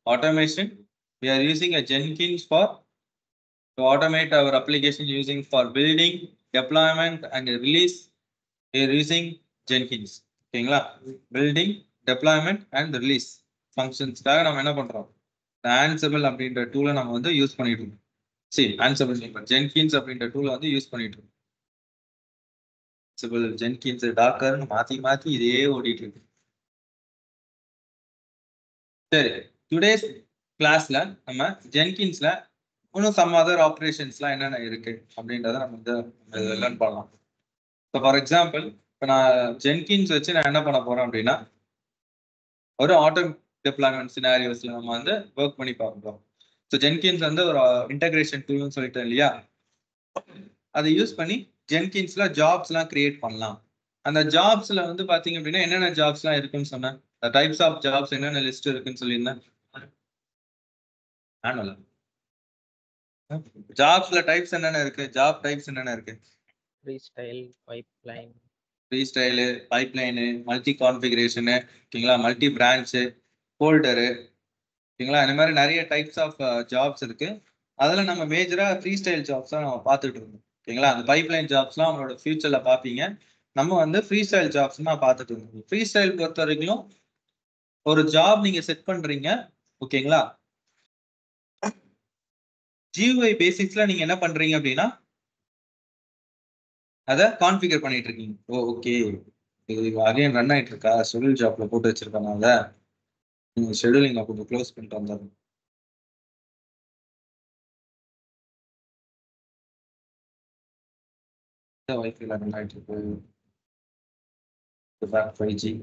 automation. We are using a Jenkins to automate our application using for building, deployment and release. We are using Jenkins. ஓகேங்களா? Building, deployment and release functions-காக நம்ம என்ன பண்றோம்? Ansible அப்படின்ற டூலை நம்ம வந்து use பண்ணிட்டு இருக்கோம். சரி, Ansible Jenkins அப்படின்ற டூலை வந்து யூஸ் பண்ணிட்டு இருக்கோம். Ansible, Jenkins, Docker மாத்தி இதே ஓடிட்டு இருக்கு. சரி, டுடேஸ் கிளாஸ்ல நம்ம ஜென்கின்ஸ்ல இன்னும் சம் அதர் ஆப்ரேஷன்ஸ்லாம் என்னென்ன இருக்கு அப்படின்றத நம்ம வந்து லேர்ன் பண்ணலாம். ஸோ ஃபார் எக்ஸாம்பிள், இப்போ நான் ஜென்கின்ஸ் வச்சு நான் என்ன பண்ண போறேன் அப்படின்னா, ஒரு ஆட்டோ டிப்ளாய்மெண்ட் சினாரியோஸ்ல நம்ம வந்து ஒர்க் பண்ணி பார்ப்போம். ஸோ ஜென்கின்ஸ் வந்து ஒரு இன்டகிரேஷன் டூல்னு சொல்லிட்டேன் இல்லையா, அதை யூஸ் பண்ணி ஜென்கின்ஸ்ல ஜாப்ஸ்லாம் கிரியேட் பண்ணலாம். அந்த ஜாப்ஸ்ல வந்து பாத்தீங்க அப்படின்னா என்னென்ன ஜாப்ஸ்லாம் இருக்குன்னு சொன்னேன். டைப்ஸ் ஆஃப் ஜாப்ஸ் என்னென்ன லிஸ்ட் இருக்குன்னு சொல்லியிருந்தேன். ஜாப்ஸ்ல டைப்ஸ் என்னென்ன இருக்கு? ஜாப் டைப்ஸ் என்னென்ன இருக்கு? ஃப்ரீஸ்டைல், பைப்லைன், மல்டி கான்ஃபிகரேஷன், ஓகேங்களா, மல்டி பிரான்ச், ஃபோல்டரு, ஓகேங்களா, இந்த மாதிரி நிறைய டைப்ஸ் ஆஃப் ஜாப்ஸ் இருக்கு. அதில் நம்ம மேஜரா ஃப்ரீஸ்டைல் ஜாப்ஸ் தான் நம்ம பார்த்துட்டு இருக்கோம். ஓகேங்களா, அந்த பைப்லைன் ஜாப்ஸ்லாம் அவங்களோட ஃபியூச்சர்ல பார்ப்பீங்க. நம்ம வந்து ஃப்ரீஸ்டைல் ஜாப்ஸ் தான் பார்த்துட்டு இருக்கோம். ஃப்ரீஸ்டைல் பொறுத்த வரைக்கும் ஒரு ஜாப் நீங்க செட் பண்றீங்க, ஓகேங்களா, GUI பேசிக்ஸ்ல நீங்க என்ன பண்றீங்க அப்படின்னா அதை கான்ஃபிகர் பண்ணிட்டு இருக்கீங்க. ஓகே, இது அகைன் ரன் ஆயிட்டு இருக்கா, ஷெட்யூல் ஜாப்ல போட்டு வச்சிருக்கனால நீங்க ஷெட்யூலிங் கொஞ்சம் க்ளோஸ் பண்ணிட்டு வந்தாரு. வைஃபைல ரன் ஆயிட்டு இருக்கு 5G.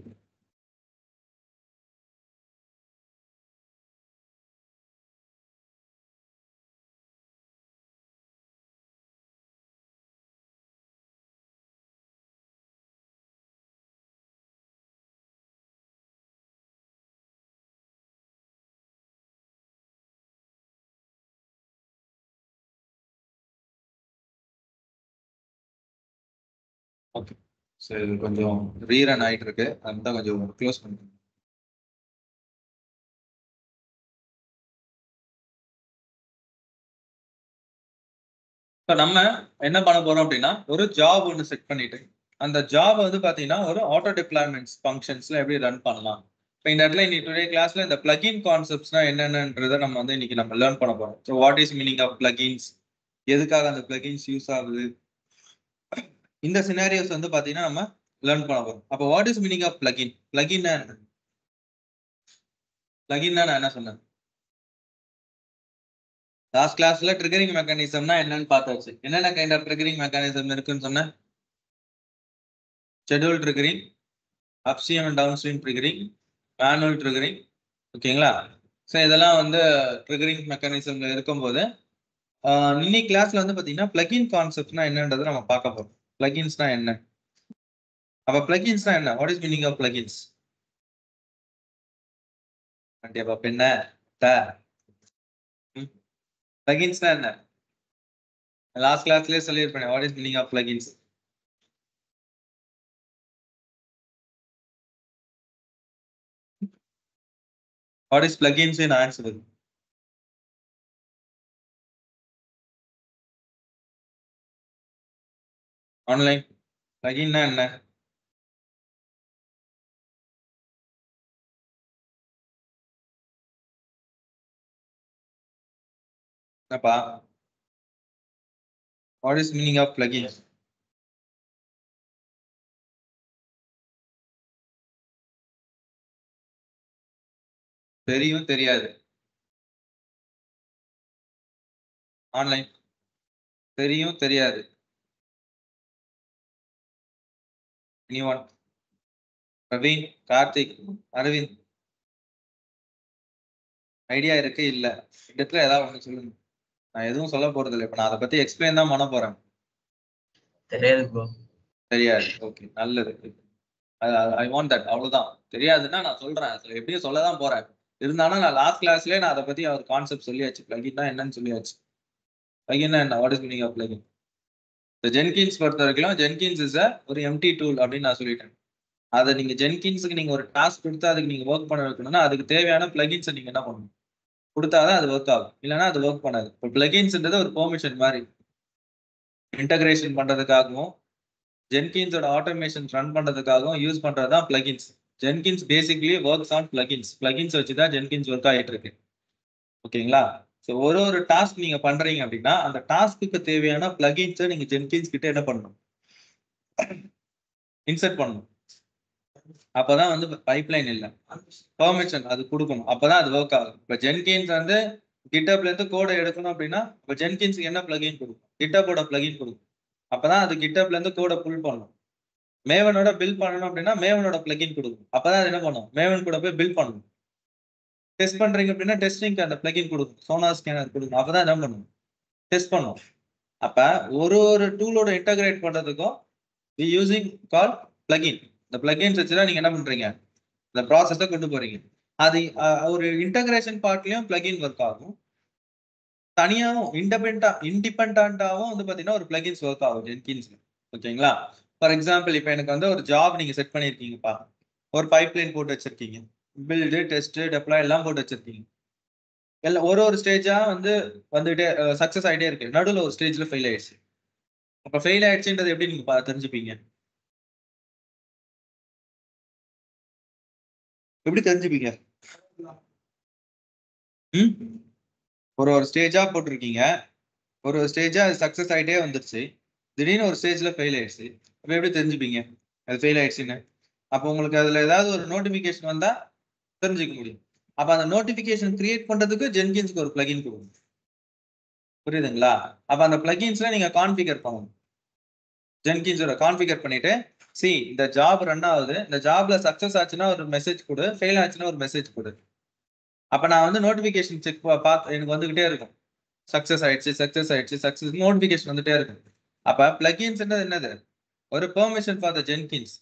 ஓகே, சரி, கொஞ்சம் ரீரன் ஆயிட்டு இருக்கு, அதுதான் கொஞ்சம் க்ளோஸ் பண்ணுங்க. இப்போ நம்ம என்ன பண்ண போறோம் அப்படின்னா, ஒரு ஜாப் ஒன்று செட் பண்ணிட்டு அந்த ஜாப் வந்து பாத்தீங்கன்னா ஒரு ஆட்டோ டிப்ளாய்மெண்ட்ஸ் ஃபங்க்ஷன்ஸ்ல எப்படி ரன் பண்ணலாம். இப்போ இந்த இடத்துல இன்னைக்கு டுடே கிளாஸ்ல இந்த பிளகின் கான்செப்ட்ஸ்னா என்னென்னன்றதை நம்ம வந்து இன்னைக்கு நம்ம லேர்ன் பண்ண போறோம். So what is meaning of plugins, எதுக்காக அந்த பிளகின்ஸ் யூஸ் ஆகுது, இந்த சினாரியோஸ் வந்து பாத்தீங்கன்னா நம்ம லேர்ன் பண்ண போறோம். அப்போ what is meaning of plugin? பிளகின்னா நான் என்ன சொன்னேன்? லாஸ்ட் கிளாஸ்ல ட்ரிகரிங் மெக்கானிசம்னா என்னன்னு பார்த்தாச்சு. என்னென்ன கைண்ட் ஆஃப் ட்ரிகரிங் மெக்கானிசம் இருக்குன்னு சொன்னேன். Schedule triggering, upstream and downstream triggering, manual triggering, ஓகேங்களா. ஸோ இதெல்லாம் வந்து ட்ரிகரிங் மெக்கானிசம்ல இருக்கும்போது இன்னைக்கு கிளாஸ்ல வந்து பாத்தீங்கன்னா பிளகின் கான்செப்ட்னா என்னன்றதை நம்ம பார்க்க போறோம். பிளகின்ஸ்னா என்ன? அப்ப பிளகின்ஸ்னா என்ன? What is meaning of plugins? என்ன பிளகின்ஸ்னா என்ன? லாஸ்ட் கிளாஸ்லயே சொல்லியிருப்பேன். What is meaning of plugins? What is plugins in Ansible? Online plugin என்ன? என்னப்பா? What is meaning of plugins? தெரியும் தெரியாது. ஆன்லைன் தெரியும் தெரியாது. anyone? பிரவீன், கார்த்திக், அரவிந்த், ஐடியா இருக்கு இல்ல? இடத்துல ஏதாவது ஒண்ணு சொல்லுங்க. நான் எதுவும் சொல்ல போறது இல்லை. இப்ப நான் அதை பத்தி எக்ஸ்பிளைன் தான் பண்ண போறேன். தெரியாது ப்ரோ. தெரியாது. ஓகே, நல்லது. I want that. அவ்வளவுதான். தெரியாதுன்னா நான் சொல்றேன், எப்படியும் சொல்லதான் போறேன். இருந்தாலும் நான் லாஸ்ட் கிளாஸ்லயே நான் அதை பத்தி ஒரு கான்செப்ட் சொல்லியாச்சு. பிளகின் தான் என்னன்னு சொல்லியாச்சு. பிளகின் என்ன? What is meaning of plugin? Jenkins பொறுத்த வரைக்கும் ஜென்கின்ஸ் இஸ் ஒரு எம்டி டூல் அப்படின்னு நான் சொல்லிட்டேன். அதை நீங்க ஜென்கின்ஸுக்கு நீங்க ஒரு டாஸ்க் கொடுத்து அதுக்கு நீங்க ஒர்க் பண்ண வைக்கணும்னா அதுக்கு தேவையான பிளகின்ஸை நீங்க என்ன பண்ணணும்? கொடுத்தாதான் அது ஒர்க் ஆகும், இல்லைன்னா அது ஒர்க் பண்ணாது. இப்போ பிளகின்ஸ்ன்றது ஒரு பெர்மிஷன் மாதிரி, இன்டகிரேஷன் பண்றதுக்காகவும் ஜென்கின்ஸோட ஆட்டோமேஷன் ரன் பண்றதுக்காகவும் யூஸ் பண்றதுதான் plugins. Jenkins basically works on plugins. Plugins வச்சு தான் ஜென்கின்ஸ் ஒர்க் ஆகிட்டு இருக்கு. ஓகேங்களா? ஸோ ஒரு டாஸ்க் நீங்க பண்றீங்க அப்படின்னா அந்த டாஸ்க்கு தேவையான பிளகின்ஸை நீங்க ஜென்கின்ஸ் கிட்ட என்ன பண்ணணும், இன்சர்ட் பண்ணணும். அப்பதான் வந்து பைப்லைன் இல்லை, பெர்மிஷன் அது கொடுக்கணும், அப்பதான் அது ஒர்க் ஆகும். இப்போ ஜென்கின்ஸ் வந்து கிட்டப்ல இருந்து கோடை எடுக்கணும் அப்படின்னா இப்போ ஜென்கின்ஸ்க்கு என்ன பிளகின் கொடுக்கும், கிட்டப்போட பிளகின் கொடுக்கும். அப்பதான் அது கிட்டப்ல இருந்து கோடை புல் பண்ணணும். மேவனோட பில் பண்ணணும் அப்படின்னா மேவனோட பிளகின் கொடுக்கும், அப்பதான் அது என்ன பண்ணும், மேவன் கூட போய் பில் பண்ணணும். டெஸ்ட் பண்றீங்க அப்படின்னா டெஸ்டிங்க்கு அந்த பிளகின் கொடுக்கும், சோனார் ஸ்கேனர் கொடுக்கும், அப்பதான் என்ன பண்ணும், டெஸ்ட் பண்ணும். அப்ப ஒரு டூலோட இன்டகிரேட் பண்றதுக்கும் we using called plugin. இந்த plugins வச்சுதான் நீங்க என்ன பண்றீங்க, இந்த ப்ராசஸை கொண்டு போறீங்க. அது ஒரு இன்டகிரேஷன் பார்ட்லயும் plugin ஒர்க் ஆகும், தனியாவும் இண்டிபெண்டாவும் வந்து பாத்தீங்கன்னா ஒரு plugins ஒர்க் ஆகும் ஜென்கின்ஸ்ல. ஓகேங்களா? ஃபார் எக்ஸாம்பிள் இப்போ எனக்கு வந்து ஒரு ஜாப் நீங்க செட் பண்ணிருக்கீங்கப்பா, ஒரு பைப்லைன் போட்டு வச்சிருக்கீங்க, பில்டு டெஸ்ட் டெப்ளாய் எல்லாம் போட்டு வச்சிருக்கீங்க. எல்லாம் ஒரு ஸ்டேஜா வந்துட்டே சக்சஸ் ஆகிட்டே இருக்கு, நடுவில் ஒரு ஸ்டேஜ்ல ஃபெயில் ஆயிடுச்சு. அப்ப ஃபெயில் ஆயிடுச்சுன்றது எப்படி நீங்க தெரிஞ்சுப்பீங்க, எப்படி தெரிஞ்சுப்பீங்க? ஒரு ஸ்டேஜா போட்டிருக்கீங்க, ஒரு ஸ்டேஜா சக்சஸ் ஆகிட்டே வந்துருச்சு, திடீர்னு ஒரு ஸ்டேஜ்ல ஃபெயில் ஆயிடுச்சு. அப்ப எப்படி தெரிஞ்சுப்பீங்க அது ஃபெயில் ஆயிடுச்சுன்னு? அப்போ உங்களுக்கு அதுல ஏதாவது ஒரு நோட்டிபிகேஷன் வந்தா தெரிஞ்சுக்க முடியும். அப்ப அந்த நோட்டிபிகேஷன் கிரியேட் பண்றதுக்கு ஜென்கின்ஸ்க்கு ஒரு பிளகின் கொடுக்கும். புரியுதுங்களா? அப்ப அந்த பிளகின்ஸ்ல நீங்க கான்ஃபிகர் பண்ணணும். ஜென்கின்ஸோட கான்ஃபிகர் பண்ணிட்டு இந்த ஜாப் ரன் ஆகுது, இந்த ஜாப்ல சக்சஸ் ஆச்சுன்னா ஒரு மெசேஜ் கொடு, ஃபெயில் ஆச்சுன்னா ஒரு மெசேஜ் கொடு. அப்ப நான் வந்து நோட்டிபிகேஷன் செக் பார்த்து எனக்கு வந்துகிட்டே இருக்கும், சக்சஸ் ஆயிடுச்சு நோட்டிபிகேஷன் வந்துட்டே இருக்கும். அப்ப பிளகின்ஸ்ன்றது என்னது, ஒரு பெர்மிஷன் ஃபார் த ஜென்கின்ஸ்.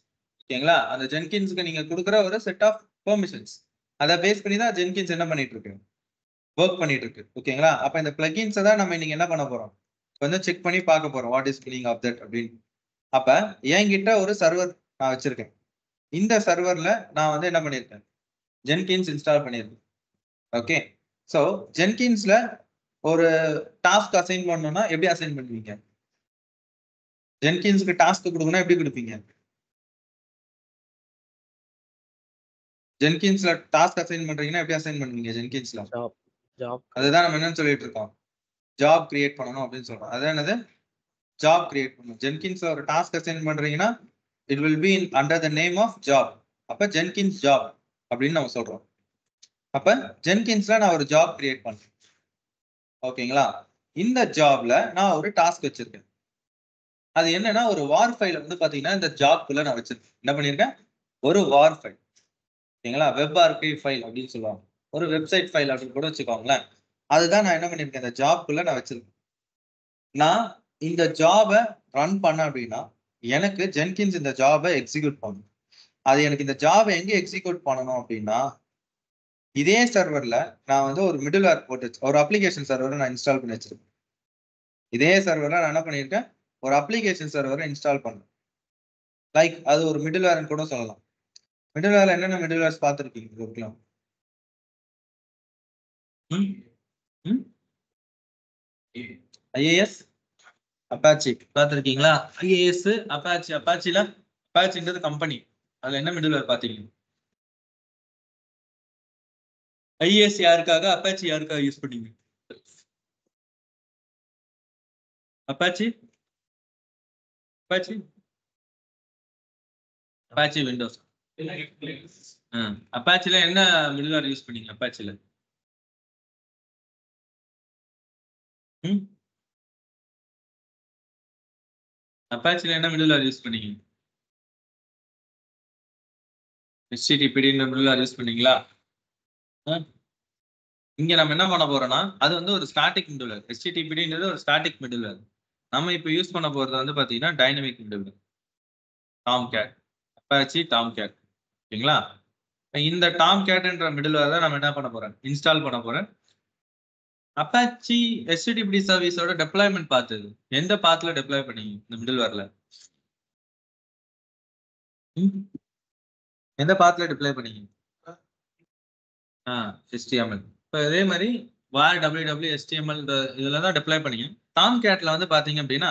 ஓகேங்களா? அந்த ஜென்கின்ஸ்க்கு நீங்க கொடுக்குற ஒரு செட் ஆஃப் பெர்மிஷன்ஸ், அதை பேஸ் பண்ணி தான் ஜென்கின்ஸ் என்ன பண்ணிட்டு இருக்கு, ஒர்க் பண்ணிட்டு இருக்கு. ஓகேங்களா? அப்ப இந்த பிளகின்ஸை தான் நம்ம இன்னைக்கு என்ன பண்ண போறோம், கொஞ்சம் செக் பண்ணி பார்க்க போறோம், what is meaning of that அப்படின்னு. அப்ப என்கிட்ட ஒரு சர்வர் நான் வச்சிருக்கேன், இந்த சர்வர்ல நான் வந்து என்ன பண்ணிருக்கேன், ஜென்கின்ஸ் இன்ஸ்டால் பண்ணிருக்கேன். ஓகே, சோ ஜென்கின்ஸ்ல ஒரு டாஸ்க் அசைன் பண்ணணும்னா எப்படி அசைன் பண்ணுவீங்க, ஜென்கின்ஸ்க்கு டாஸ்க் கொடுக்கணும் எப்படி கொடுப்பீங்க, ஜென்கின்ஸ்ல டாஸ்க் அசைன் பண்றீங்கன்னா எப்படி அசைன் பண்ணுவீங்க ஜென்கின்ஸ்ல? ஜாப் அதுதான் நம்ம என்னன்னு சொல்லிட்டு இருக்கோம், ஜாப் கிரியேட் பண்ணணும் அப்படின்னு சொல்றோம். அது என்னது, ஜாப் கிரியேட் பண்ணணும். ஜென்கின்ஸ்ல ஒரு டாஸ்க் அசைன் பண்றீங்கன்னா it will be under the name of job. அப்ப ஜென்கின்ஸ் ஜாப் அப்படின்னு நம்ம சொல்றோம். அப்ப ஜென்கின்ஸ்ல நான் ஒரு ஜாப் கிரியேட் பண்றேன். ஓகேங்களா? இந்த ஜாப்ல நான் ஒரு டாஸ்க் வச்சிருக்கேன். அது என்னன்னா ஒரு வார் ஃபைல் வந்து பாத்தீங்கன்னா இந்த ஜாப்குள்ள நான் வச்சிருக்கேன். என்ன பண்ணிருக்கேன், ஒரு வார் ஃபைல். ஓகேங்களா? வெப் ஆர்கைவ் ஃபைல் அப்படின்னு சொல்லுவாங்க, ஒரு வெப்சைட் ஃபைல் அப்படின்னு கூட வச்சுக்கோங்களேன். அதுதான் நான் என்ன பண்ணிருக்கேன், இந்த ஜாப்குள்ள நான் வச்சிருக்கேன். நான் இந்த ஜாபை ரன் பண்ண அப்படின்னா எனக்கு ஜென்கின்ஸ் இந்த ஜாபை எக்ஸிக்யூட் பண்ணணும். அது எனக்கு இந்த ஜாபை எங்க எக்ஸிக்யூட் பண்ணணும் அப்படின்னா இதே சர்வர்ல நான் வந்து ஒரு மிடில் வேர் போட்டு ஒரு அப்ளிகேஷன் சர்வரை நான் இன்ஸ்டால் பண்ணி வச்சிருக்கேன். இதே சர்வர்ல நான் என்ன பண்ணியிருக்கேன், ஒரு அப்ளிகேஷன் சர்வரை இன்ஸ்டால் பண்ணேன். லைக் அது ஒரு மிடில் வேர்னு கூட சொல்லலாம். மிடில் வேர்ல என்னென்ன மிடில் வேர்ஸ் பார்த்துருக்கீங்க? ஐஏஎஸ் அப்பாச்சி பார்த்துருக்கீங்களா? IAS Apache. அப்பாச்சின்றது கம்பெனி, அதுல என்ன மிடில் வேர் பார்த்தீங்க? ஐஏஎஸ் யாருக்காக, அப்பாச்சி யாருக்காக யூஸ் பண்ணீங்க? Apache Windows. அப்பாச்சில என்ன மிடில் வேர் யூஸ் பண்ணீங்க? அப்பாச்சில என்ன மிடில் வேர் யூஸ் பண்ணீங்க? HTTPD மிடில் வேர் யூஸ் பண்ணீங்களா? இங்க நம்ம என்ன பண்ண போறோம்னா அது வந்து ஒரு ஸ்டாட்டிக் மிடில் வேர். HTTPDன்றது ஒரு ஸ்டாட்டிக் மிடில் வேர். நம்ம இப்போ யூஸ் பண்ண போறது வந்து பாத்தீங்கன்னா டைனமிக் மிடில் வேர், டாம்கேட், அப்பாச்சி டாம்கேட். ஓகேங்களா? இந்த டாம்கேட்ன்ற மிடில் வேர் தான் நம்ம என்ன பண்ண போறோம், இன்ஸ்டால் பண்ண போறோம். அப்பாச்சி HTTPD சர்வீஸோட டெப்ளாய்மென்ட் பாத் இது எந்த பாத்ல டெப்ளாய் பண்ணீங்க இந்த மிடில் வேர்ல? எந்த பாத்ல டெப்ளாய் பண்ணீங்க? HTML. இப்போ இதே மாதிரி var www html இதில் தான் டிப்ளை பண்ணிங்க. டாம்கேட்ல வந்து பார்த்தீங்க அப்படின்னா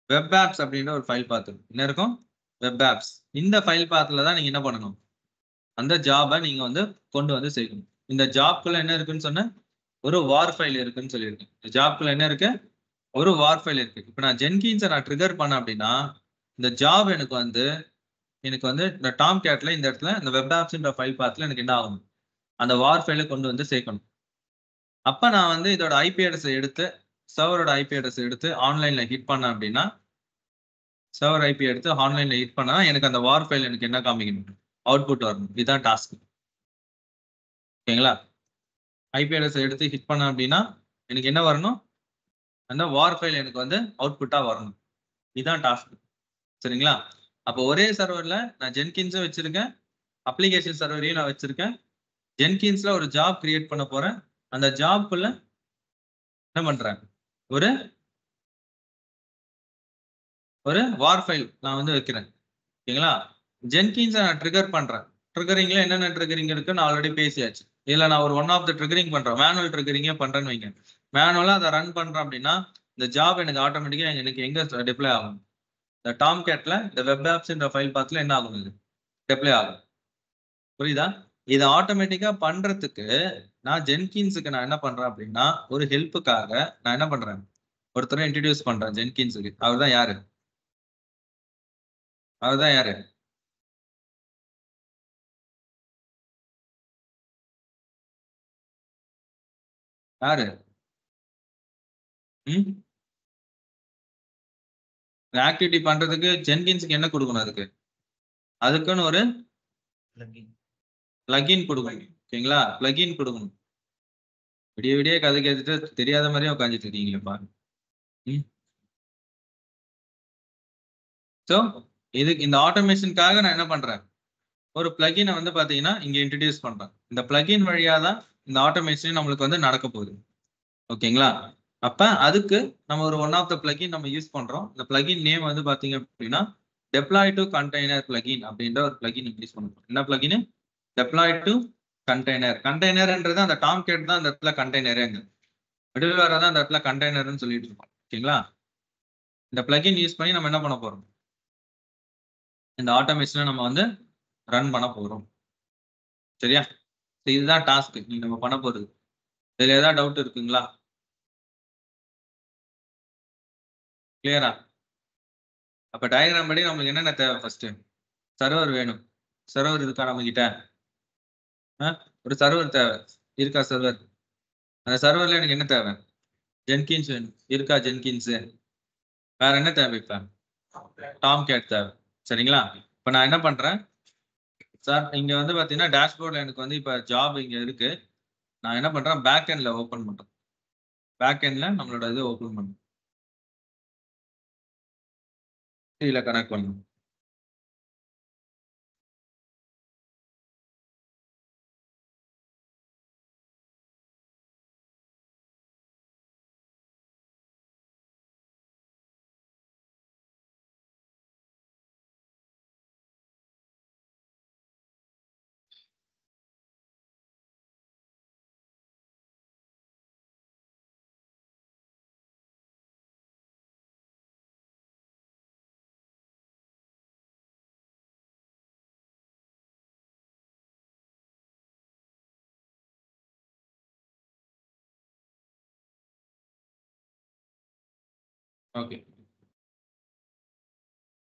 வெப் ஆப்ஸ் அப்படின்ற ஒரு ஃபைல் பாத் என்ன இருக்கும், வெப் ஆப்ஸ். இந்த ஃபைல் பாத்தில் தான் நீங்கள் என்ன பண்ணணும், அந்த ஜாபை நீங்கள் வந்து கொண்டு வந்து சேர்க்கணும். இந்த ஜாப்குள்ள என்ன இருக்குன்னு சொன்ன ஒரு வார் ஃபைல் இருக்குன்னு சொல்லியிருக்கேன். இந்த ஜாப்குள்ள என்ன இருக்கு, ஒரு வார் ஃபைல் இருக்கு. இப்போ நான் ஜென்கின்ஸை நான் ட்ரிகர் பண்ணேன் அப்படின்னா இந்த ஜாப் எனக்கு வந்து இந்த டாம்கேட்ல இந்த இடத்துல இந்த வெப் ஆப்ஸ்ன்ற ஃபைல் பாத்தில் எனக்கு என்ன ஆகணும், அந்த வார் ஃபைலை கொண்டு வந்து சேர்க்கணும். அப்போ நான் வந்து இதோட ஐபி அட்ரஸை எடுத்து சர்வரோட ஐபி அட்ரஸ் எடுத்து ஆன்லைன்ல ஹிட் பண்ணேன் அப்படின்னா சர்வர் ஐபி எடுத்து ஆன்லைன்ல ஹிட் பண்ணா எனக்கு அந்த வார் ஃபைல் எனக்கு என்ன காமிக்கணும், அவுட்புட் வரணும். இதுதான் டாஸ்க். ஓகேங்களா? ஐபி அட்ரஸ் எடுத்து ஹிட் பண்ண அப்படின்னா எனக்கு என்ன வரணும், அந்த வார் ஃபைல் எனக்கு வந்து அவுட்புட்டா வரணும். இதுதான் டாஸ்க். சரிங்களா? அப்போ ஒரே சர்வர்ல நான் ஜென்கின்ஸும் வச்சிருக்கேன், அப்ளிகேஷன் சர்வரையும் நான் வச்சிருக்கேன். ஜென்கின்ஸ்ல ஒரு ஜாப் கிரியேட் பண்ண போறேன். அந்த ஜாப்குள்ள என்ன பண்றேன், ஒரு வார் ஃபைல் நான் வந்து வைக்கிறேன். ஓகேங்களா? ஜென்கின்ஸை நான் ட்ரிகர் பண்றேன். ட்ரிகரிங்ல என்னென்ன ட்ரிகரிங் இருக்கு நான் ஆல்ரெடி பேசியாச்சு. இதுல நான் ஒரு ஒன் ஆஃப் த ட்ரிகரிங் பண்றேன், மேனுவல் ட்ரிகரிங்கே பண்றேன்னு வைங்க. மேனுவலா அதை ரன் பண்றேன் அப்படின்னா இந்த ஜாப் எனக்கு ஆட்டோமேட்டிக்கா எனக்கு எங்க டிப்ளை ஆகும், இந்த டாம்கேட்ல இந்த வெப் ஆப்ஸ்ன்ற ஃபைல் பாத்துல என்ன ஆகும், இது டிப்ளை ஆகும். புரியுதா? இதை ஆட்டோமேட்டிக்கா பண்றதுக்கு நான் ஜென்கின்ஸுக்கு நான் என்ன பண்றேன் அப்படின்னா ஒரு ஹெல்ப்புக்காக நான் என்ன பண்றேன், ஒருத்தரை இன்ட்ரடியூஸ் பண்றேன் ஜென்கின்ஸுக்கு. அவர் தான் யாரு, யாரு? ஆக்டிவிட்டி பண்றதுக்கு ஜென்கின்ஸ்க்கு என்ன கொடுக்கணும், அதுக்குன்னு ஒரு பிளகின் கொடுக்கணும். ஓகேங்களா? பிளகின் கொடுக்கணும். விடிய விடிய கதை கேட்டுட்டு தெரியாத மாதிரியே உட்காந்துட்டு இருக்கீங்களேப்பா. ஸோ இதுக்கு இந்த ஆட்டோமேஷனுக்காக நான் என்ன பண்றேன், ஒரு பிளகினை வந்து பாத்தீங்கன்னா இங்க இன்ட்ரடியூஸ் பண்றேன். இந்த பிளகின் வழியா தான் இந்த ஆட்டோமேஷன் நம்மளுக்கு வந்து நடக்க போகுது. ஓகேங்களா? அப்ப அதுக்கு நம்ம ஒரு ஒன் ஆஃப் த பிளகின் நம்ம யூஸ் பண்றோம். இந்த பிளகின் நேம் வந்து பாத்தீங்க அப்படின்னா டெப்ளாய் டு கண்டெய்னர் பிளகின் அப்படின்ற ஒரு பிளகின் யூஸ் பண்ணுறோம். என்ன பிளகின்? Deploy to container. கண்டெய்னர்ன்றது அந்த டாம்கேட் தான் அந்த இடத்துல கண்டெய்னருங்க, மிடில்வேர் தான் அந்த இடத்துல கண்டெய்னர்னு சொல்லிட்டு இருக்கோம். ஓகேங்களா? இந்த பிளகின் யூஸ் பண்ணி நம்ம என்ன பண்ண போறோம், இந்த ஆட்டோமேஷனை நம்ம வந்து ரன் பண்ண போறோம். சரியா? இதுதான் டாஸ்க் நீங்க நம்ம பண்ண போறது. இதுல ஏதாவது டவுட் இருக்குங்களா? கிளியரா? அப்ப டயக்ராம் படி நம்மளுக்கு என்னென்ன தேவை, ஃபர்ஸ்ட் சர்வர் வேணும். சர்வர் இருக்கா நம்ம கிட்ட? ஒரு சர்வர் தேவை இருக்கா? சர்வர், அந்த சர்வர்ல எனக்கு என்ன தேவை, ஜென்கின்ஸ் வேணும். இருக்கா ஜென்கின்ஸ்? வேற என்ன தேவை, இப்ப டாம்கேட் தேவை. சரிங்களா? இப்ப நான் என்ன பண்றேன் சார், இங்க வந்து பாத்தீங்கன்னா டேஷ்போர்ட்ல எனக்கு வந்து இப்ப ஜாப் இங்க இருக்கு. நான் என்ன பண்றேன், பேக் எண்ட்ல ஓபன் பண்றேன். பேக் எண்ட்ல நம்மளோட இது ஓபன் பண்றேன், இதுல கனெக்ட் பண்ணணும். ஓகே,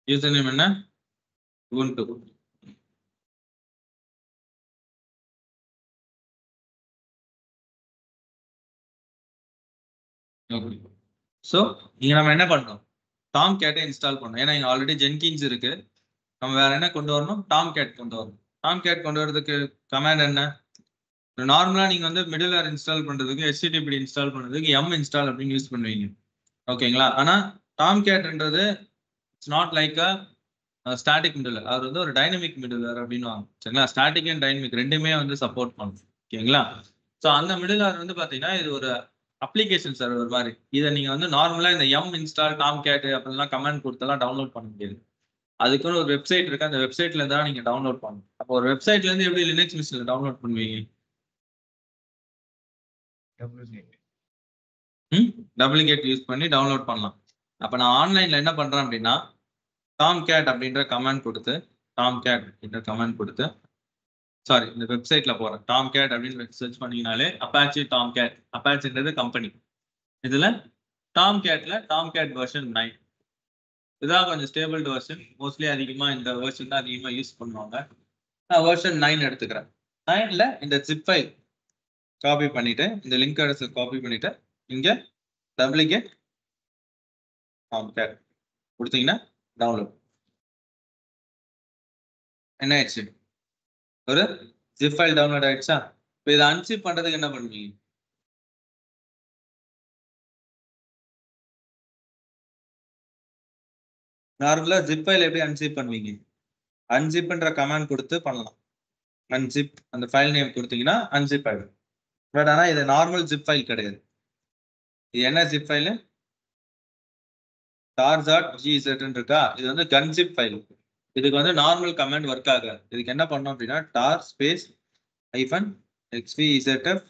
யூசர் நேம் என்ன, ubuntu. ஓகே, ஸோ இங்க நம்ம என்ன பண்ணணும், டாம்கேட்டை இன்ஸ்டால் பண்ணணும். ஏன்னா இங்க ஆல்ரெடி ஜென்கின்ஸ் இருக்கு. நம்ம வேற என்ன கொண்டு வரணும், டாம்கேட் கொண்டு வரணும். டாம்கேட் கொண்டு வரதுக்கு கமாண்ட் என்ன, நார்மலா நீங்க வந்து மிடில்வேர் இன்ஸ்டால் பண்றதுக்கு HTTP இன்ஸ்டால் பண்றதுக்கு m இன்ஸ்டால் அப்படின்னு யூஸ் பண்ணுவீங்க. ஓகேங்களா? ஆனா டாம்கேட்ன்றது it's not like a static middleware. அவர் வந்து ஒரு டைனமிக் மிடில்வேர் அப்படின்னு. சரிங்களா? ஸ்டாட்டிக் அண்ட் டைனமிக் ரெண்டுமே வந்து சப்போர்ட் பண்ணும். ஓகேங்களா? ஸோ அந்த மிடில்வேர் வந்து பாத்தீங்கன்னா இது ஒரு அப்ளிகேஷன் சர்வர் மாதிரி. இதை நீங்க வந்து நார்மலா இந்த m இன்ஸ்டால் டாம்கேட் அப்படிலாம் கமெண்ட் கொடுத்தெல்லாம் டவுன்லோட் பண்ண முடியாது. அதுக்குன்னு ஒரு வெப்சைட் இருக்கு, அந்த வெப்சைட்ல தான் நீங்க டவுன்லோட் பண்ணணும். அப்போ ஒரு வெப்சைட்ல இருந்து எப்படி லினக்ஸ் மிஷின்ல டவுன்லோட் பண்ணுவீங்க? டபுள்கேட் யூஸ் பண்ணி டவுன்லோட் பண்ணலாம். அப்ப நான் ஆன்லைன்ல என்ன பண்றேன் அப்படின்னா டாம்கேட் அப்படின்ற கமெண்ட் கொடுத்து சாரி இந்த வெப்சைட்ல போறேன். டாம்கேட் அப்படின்னு சர்ச் பண்ணீங்கனாலே அப்பாச்சி டாம்கேட், அப்பாச்சின்றது கம்பெனி. இதுல டாம்கேட் வெர்ஷன் 9 இதான் கொஞ்சம் ஸ்டேபிள் வெர்ஷன். மோஸ்ட்லி அதிகமா இந்த வெர்ஷன் தான் அதிகமா யூஸ் பண்ணுவாங்க. நான் வெர்ஷன் 9 எடுத்துக்கிறேன். 9ல இந்த ஜிப் ஃபைல் காப்பி பண்ணிட்டு இந்த லிங்க் அட்ரஸ் காப்பி பண்ணிட்டு இங்க டபுள்கேட் டாம்கேட் கொடுத்தீங்கன்னா டவுன்லோட். என்ன ஆயிடுச்சு? ஒரு ஜிப் ஃபைல் டவுன்லோட் ஆயிடுச்சா? இப்போ இதை அன்சிப் பண்றதுக்கு என்ன பண்ணுவீங்க? நார்மலா ஜிப் ஃபைல் எப்படி அன்சிப் பண்ணுவீங்க? அன்சிப்ன்ற கமாண்ட் கொடுத்து பண்ணலாம். அன்சிப் அந்த ஃபைல் நேம் கொடுத்தீங்கன்னா அன்சிப் ஆயிடும். பட் ஆனா இது நார்மல் ஜிப் ஃபைல் கிடையாது. இது என்ன ஜிப் ஃபைல்? tar.gz இருக்கா? இது வந்து கன் ஜிப் ஃபைல். இதுக்கு வந்து நார்மல் கமாண்ட் ஒர்க் ஆகாது. இதுக்கு என்ன பண்ணோம் அப்படின்னா tar space -xvzf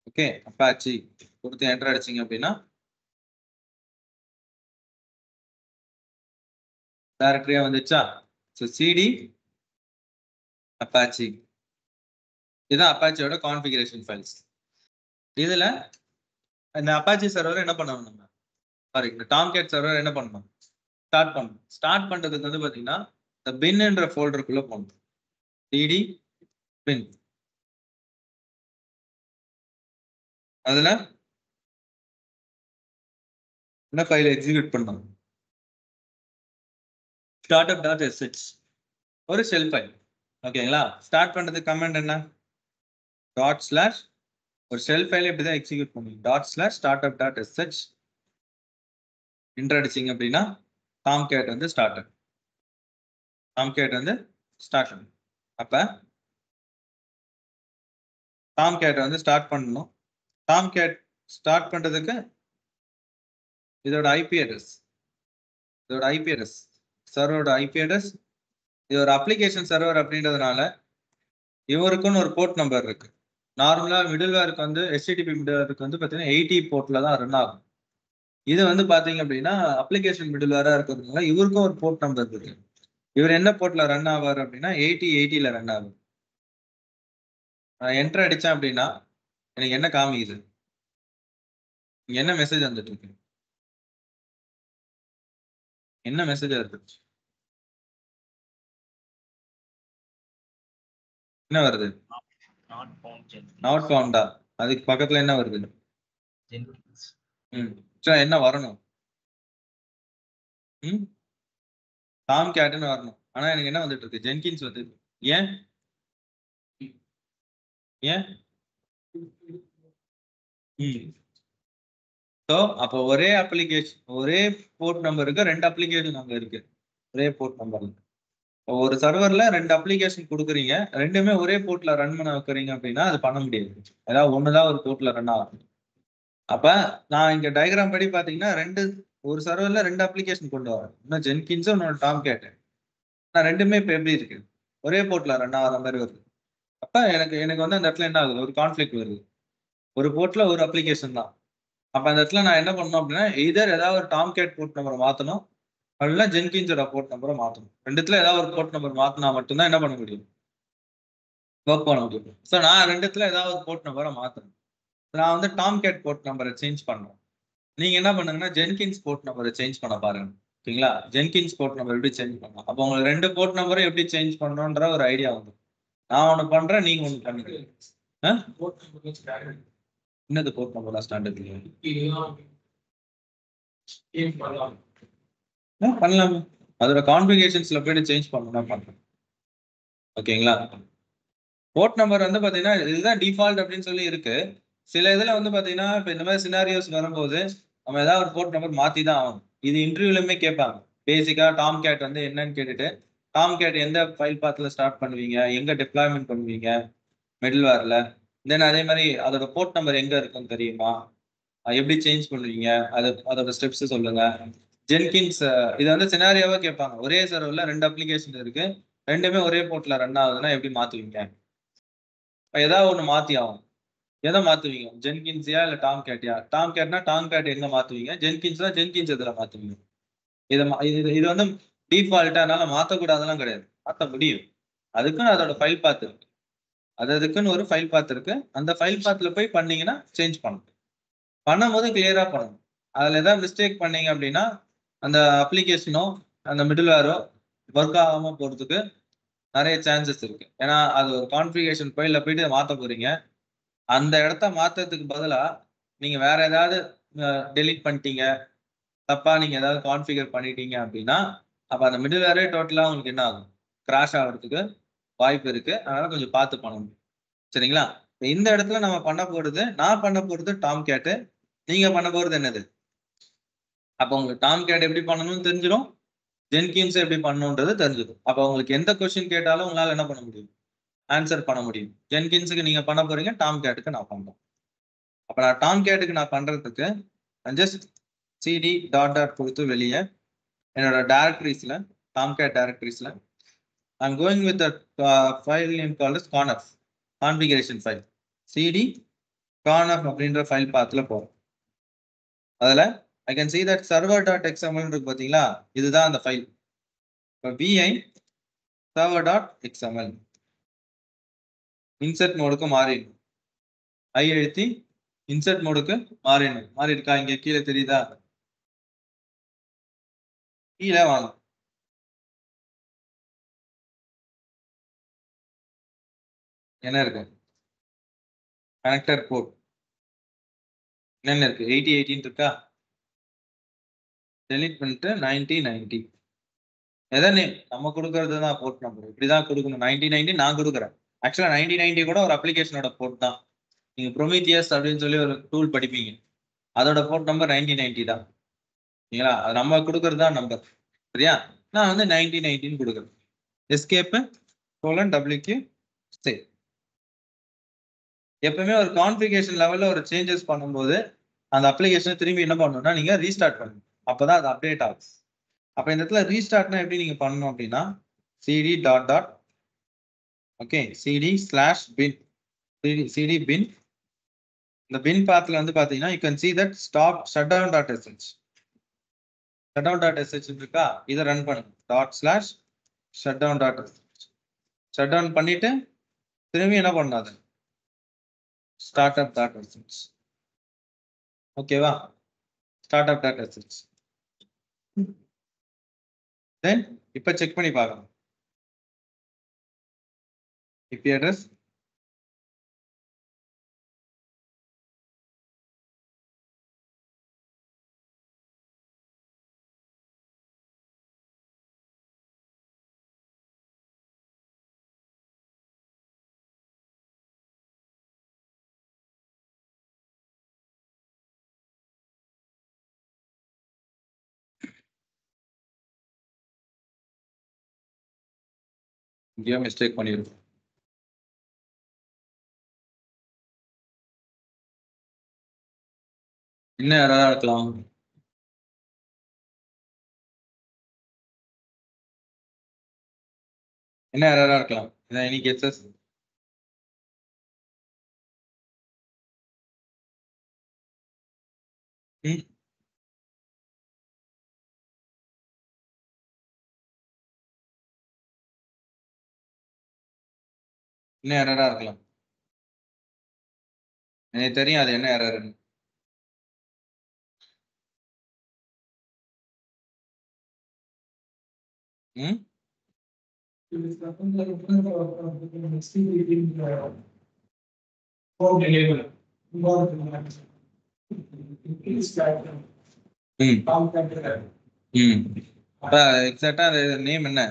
okay Apache கொடுத்து என்டர் அடிச்சிங்க அப்படின்னா டைரக்டரியா வந்துச்சா? ஸோ சிடி அப்பாச்சி இதுதான் அப்பாச்சியோட கான்ஃபிகரேஷன் ஃபைல்ஸ். இதுல இந்த அப்பாச்சி சர்வர் என்ன பண்ணணும்? நம்ம சாரி இந்த டாம்கேட் சர்வர் என்ன பண்ணணும்? ஸ்டார்ட் பண்றதுக்கு வந்து பாத்தீங்கன்னா இந்த பின்ன்ற ஃபோல்டருக்குள்ள போகணும். cd bin அதுல என்ன ஃபைல் எக்ஸிக்யூட் பண்ணணும்? startup.sh ஒரு ஷெல் ஃபைல். ஓகேங்களா? ஸ்டார்ட் பண்றதுக்கு கமெண்ட் என்ன? // ஒரு ஷெல் ஃபைல் இப்படிதான் எக்ஸிக்யூட் பண்ணுங்க. // startup.sh என்டர் அடிச்சிங்க அப்படின்னா டாம்கேட் வந்து ஸ்டார்ட். அப்ப டாம்கேட் வந்து ஸ்டார்ட் பண்ணணும். டாம்கேட் ஸ்டார்ட் பண்றதுக்கு இதோட ஐபி அட்ரஸ் சர்வரோட ஐபி அட்ரஸ். இது ஒரு அப்ளிகேஷன் சர்வர் அப்படின்றதுனால இவருக்குன்னு ஒரு போர்ட் நம்பர் இருக்கு. நார்மலா மிடில்வேருக்கு வந்து HTTP மிடில்வேருக்கு வந்து பாத்தீங்கன்னா 80 போர்ட்ல தான் ரன் ஆகும். இது வந்து பாத்தீங்க அப்படின்னா அப்ளிகேஷன் மிடில்வேரா இருக்கிறதுனால இவருக்கும் ஒரு போர்ட் நம்பர் இருக்கு. இவர் என்ன போர்ட்ல ரன் ஆவார் அப்படின்னா 8080ல ரன் ஆகும். நான் என்டர் அடிச்சேன் அப்படின்னா எனக்கு என்ன காமிக்குது? என்ன மெசேஜ் வந்துட்டு இருக்கு? என்ன மெசேஜ் வருது? என்ன வருது? நாட் ஃபவுண்டா? அதுக்கு பக்கத்துல என்ன வருது? என்ன வரணும்? டாம்கேட்னு வரணும். ஆனா எனக்கு என்ன வந்துட்டு இருக்கு? ஜென்கின்ஸ் வந்து ஏன் அப்போ ஒரே அப்ளிகேஷன் ஒரே போர்ட் நம்பருக்கு 2 அப்ளிகேஷன் அங்க இருக்கு. ஒரே போர்ட் நம்பர்ல ஒரு சர்வர்ல 2 அப்ளிகேஷன் கொடுக்குறீங்க. ரெண்டுமே ஒரே போர்ட்ல ரன் பண்ண வைக்கிறீங்க அப்படின்னா அது பண்ண முடியாது. ஏதாவது ஒண்ணுதான் ஒரு போர்ட்ல ரன் ஆகும். அப்ப நான் இங்க டயக்ராம் படி பாத்தீங்கன்னா ஒரு சர்வர்ல 2 அப்ளிகேஷன் கொண்டு வரேன். இன்னும் ஜென்கின்ஸும் இன்னொரு டாம்கேட். நான் ரெண்டுமே இப்ப எப்படி இருக்கு? ஒரே போர்ட்ல ரன் ஆகிற மாதிரி வருது. அப்ப எனக்கு வந்து அந்த இடத்துல என்ன ஆகுது? ஒரு கான்ஃபிளிக் வருது. ஒரு போர்ட்ல ஒரு அப்ளிகேஷன் தான். அப்ப அந்த இடத்துல நான் என்ன பண்ணணும் அப்படின்னா எய்தர் ஏதாவது ஒரு டாம்கேட் போர்ட் நம்பரை மாத்தணும், அல்ல ஜென்கின்ஸோட போர்ட் நம்பரை மாத்தணும். ரெண்டுத்துல ஏதாவது ஒரு போர்ட் நம்பர் மாத்தினா மட்டும்தான் என்ன பண்ண முடியும்? ஒர்க் பண்ண முடியும். ஸோ நான் ரெண்டுத்துல ஏதாவது ஒரு போர்ட் நம்பரை மாத்தணும். நான் வந்து டாம்கேட் போர்ட் நம்பரை சேஞ்ச் பண்ணணும். நீங்க என்ன பண்ணுங்கன்னா ஜென்கின்ஸ் போர்ட் நம்பரை சேஞ்ச் பண்ண பாருங்க. ஓகேங்களா? ஜென்கின்ஸ் போர்ட் நம்பர் எப்படி சேஞ்ச் பண்ணலாம்? அப்போ உங்களுக்கு 2 போர்ட் நம்பரை எப்படி சேஞ்ச் பண்ணணும்ன்ற ஒரு ஐடியா வந்து நான் ஒண்ணு பண்றேன், நீங்க ஒண்ணு பண்ணுங்க. என்னது போர்ட் நம்பர் ஸ்டாண்டர்ட் பண்ணலாமே. அதோட கான்ஃபிகரேஷன்ஸ்ல போயிட்டு சேஞ்ச் பண்ணணும்னா பண்றேன். ஓகேங்களா? போர்ட் நம்பர் வந்து பாத்தீங்கன்னா இதுதான் டிஃபால்ட் அப்படின்னு சொல்லி இருக்கு. சில இதுல வந்து பாத்தீங்கன்னா இப்ப இந்த மாதிரி சினாரியோஸ் வரும்போது நம்ம ஏதாவது ஒரு போர்ட் நம்பர் மாத்தி தான் ஆகணும். இது இன்டர்வியூலுமே கேட்பாங்க. பேசிக்கா டாம்கேட் வந்து என்னன்னு கேட்டுட்டு டாம்கேட் எந்த ஃபைல் பாத்ல ஸ்டார்ட் பண்ணுவீங்க, எங்க டிப்ளாய்மெண்ட் பண்ணுவீங்க மிடில்வேர்ல, தென் அதே மாதிரி அதோட போர்ட் நம்பர் எங்க இருக்குன்னு தெரியுமா, எப்படி சேஞ்ச் பண்ணுவீங்க, அதோட ஸ்டெப்ஸ் சொல்லுங்க. ஜென்கின்ஸ் இது வந்து சினாரியோவா கேட்பாங்க. ஒரே சர்வர்ல 2 அப்ளிகேஷன் இருக்கு, ரெண்டுமே ஒரே போர்ட்ல ரன் ஆகுதுன்னா எப்படி மாத்துவீங்க? ஏதாவது ஒண்ணு மாத்தி ஆகும். எதை மாத்துவீங்க? ஜென்கின்ஸியா இல்ல டாம் கேட்டியா? டாம் கேட்னா டாம் கேட் எங்க மாத்துவீங்க? ஜென்கின்ஸ்னா ஜென்கின்ஸ் எதுல மாத்துவீங்க? இது வந்து டிஃபால்ட்டா அதனால மாத்தக்கூடாதெல்லாம் கிடையாது, மாத்த முடியும். அதுக்குன்னு அதோட ஃபைல் பாத் இருக்கு. அதுக்குன்னு ஒரு ஃபைல் பாத் இருக்கு. அந்த ஃபைல் பாத்ல போய் பண்ணீங்கன்னா சேஞ்ச் பண்ணணும். பண்ணும்போது கிளியரா பண்ணணும். அதுல ஏதாவது மிஸ்டேக் பண்ணீங்க அப்படின்னா அந்த அப்ளிகேஷனோ அந்த மிடில்வேரோ ஒர்க் ஆகாம போறதுக்கு நிறைய சான்சஸ் இருக்கு. ஏன்னா அது ஒரு கான்ஃபிகரேஷன் ஃபைல்ல போயிட்டு மாத்த போறீங்க. அந்த இடத்த மாத்துறதுக்கு பதிலா நீங்க வேற ஏதாவது டெலீட் பண்ணிட்டீங்க, தப்பா நீங்க ஏதாவது கான்ஃபிகர் பண்ணிட்டீங்க அப்படின்னா அப்ப அந்த மிடில்வேரே டோட்டலா உங்களுக்கு என்ன ஆகும்? கிராஷ் ஆகிறதுக்கு வாய்ப்பு இருக்கு. அதனால கொஞ்சம் பார்த்து பண்ணணும். சரிங்களா? இந்த இடத்துல நம்ம பண்ண போறது, நான் பண்ண போறது டாம் கேட். நீங்க பண்ண போறது என்னது? அப்ப உங்களுக்கு டாம் கேட் எப்படி பண்ணணும்னு தெரிஞ்சிடும், ஜென்கின்ஸ் எப்படி பண்ணணும்ன்றது தெரிஞ்சிடும். அப்ப உங்களுக்கு எந்த கொஸ்டின் கேட்டாலும் உங்களால என்ன பண்ண முடியும்? ஆன்சர் பண்ண முடியும். ஜென்கின்ஸுக்கு நீங்க பண்ண போறீங்க, டாம் கேட்டுக்கு நான் பண்றேன். அப்ப நான் டாம் கேட்டுக்கு நான் பண்றதுக்கு ஜஸ்ட் சிடி டாட் டாட் கொடுத்து வெளியே என்னோட டைரக்டரிஸ்ல, டாம் கேட் டைரக்டரிஸ்ல I'm going with the file name called as conf configuration file. cd conf அப்படின்ற ஃபைல் பாத்ல போறோம். அதுல I can see that server.xml இருக்கு பாத்தீங்களா? இதுதான் அந்த ஃபைல். இப்போ vi server.xml இன்சர்ட் மோடுக்கு மாறிடும். ஐ எழுத்தி இன்சர்ட் மோடுக்கு மாறிடும். மாறி இருக்கா? இங்க கீழே தெரியுதா? கீழே வாங்க. என்ன இருக்கு? கனெக்டர் போர்ட் என்ன இருக்கு? 8018 இருக்கா? டெலிட் பண்ணிட்டு 9090 எதை நேம் நம்ம கொடுக்கறது தான் போர்ட் நம்பர். இப்படிதான் கொடுக்கணும். 9090 நான் கொடுக்குறேன். ஆக்சுவலா 9090 கூட ஒரு அப்ளிகேஷனோட போர்ட் தான். நீங்க ப்ரொமீத்தியஸ் அப்படின்னு சொல்லி ஒரு டூல் படிப்பீங்க, அதோட போர்ட் நம்பர் 9090 தான். சரிங்களா? அது நம்ம கொடுக்கறது தான் நம்பர். சரியா? நான் வந்து 9090 கொடுக்குறேன். Escape :WQ save. எப்பவுமே ஒரு கான்ஃபிகரேஷன் லெவல்ல ஒரு சேஞ்சஸ் பண்ணும்போது அந்த அப்ளிகேஷனை திரும்பி என்ன பண்ணணும்னா நீங்க ரீஸ்டார்ட் பண்ணணும். அப்பதான் அது அப்டேட் ஆகும். அப்ப இந்த இடத்துல ரீஸ்டார்ட்னா எப்படி நீங்க பண்ணணும் அப்படின்னா cd dot dot okay cd/bin cd bin. இந்த பின் பாத்ல வந்து பாத்தீங்கன்னா you can see that stop shutdown.sh shutdown.sh இருக்கா? இதை ரன் பண்ணுங்க. ./shutdown.sh shutdown பண்ணிட்டு திரும்பி என்ன பண்ணாது? startup.sh. ஓகேவா? startup.sh. தென் இப்ப செக் பண்ணி பார்க்கணும். IP அட்ரஸ் இங்கேயோ மிஸ்டேக் பண்ணிருக்கோம். என்ன எரரா இருக்கலாம்? என்ன எரரா இருக்கலாம்? இதான் எனி கெஸஸ்? என்ன எரரா இருக்கலாம்? எனக்கு தெரியும் அது என்ன எரர்னு. எக்ஸாக்டா நேம் என்ன?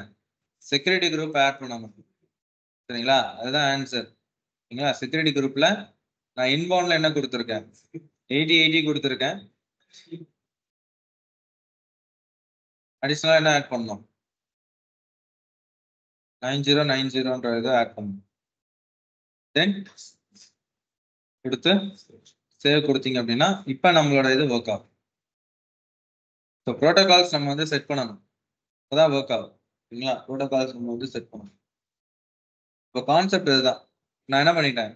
செக்யூரிட்டி குரூப் ஆட் பண்ணாம. சரிங்களா? அதுதான் ஆன்சர். சரிங்களா? செக்யூரிட்டி குரூப்ல நான் இன்பவுண்ட்ல என்ன கொடுத்துருக்கேன்? 8080 கொடுத்துருக்கேன். அடிஷனலா என்ன ஆட் பண்ணணும்? 9090 இதை ஆட் பண்ணணும். தென் கொடுத்து சேவ் கொடுத்தீங்க அப்படின்னா இப்ப நம்மளோட இது ஒர்க் ஆகும். ஸோ ப்ரோட்டோகால்ஸ் நம்ம வந்து செட் பண்ணணும், அதான் ஒர்க் ஆகும். சரிங்களா? ப்ரோட்டோகால்ஸ் நம்ம வந்து செட் பண்ணணும். இப்போ கான்செப்ட் இதுதான். நான் என்ன பண்ணிட்டேன்?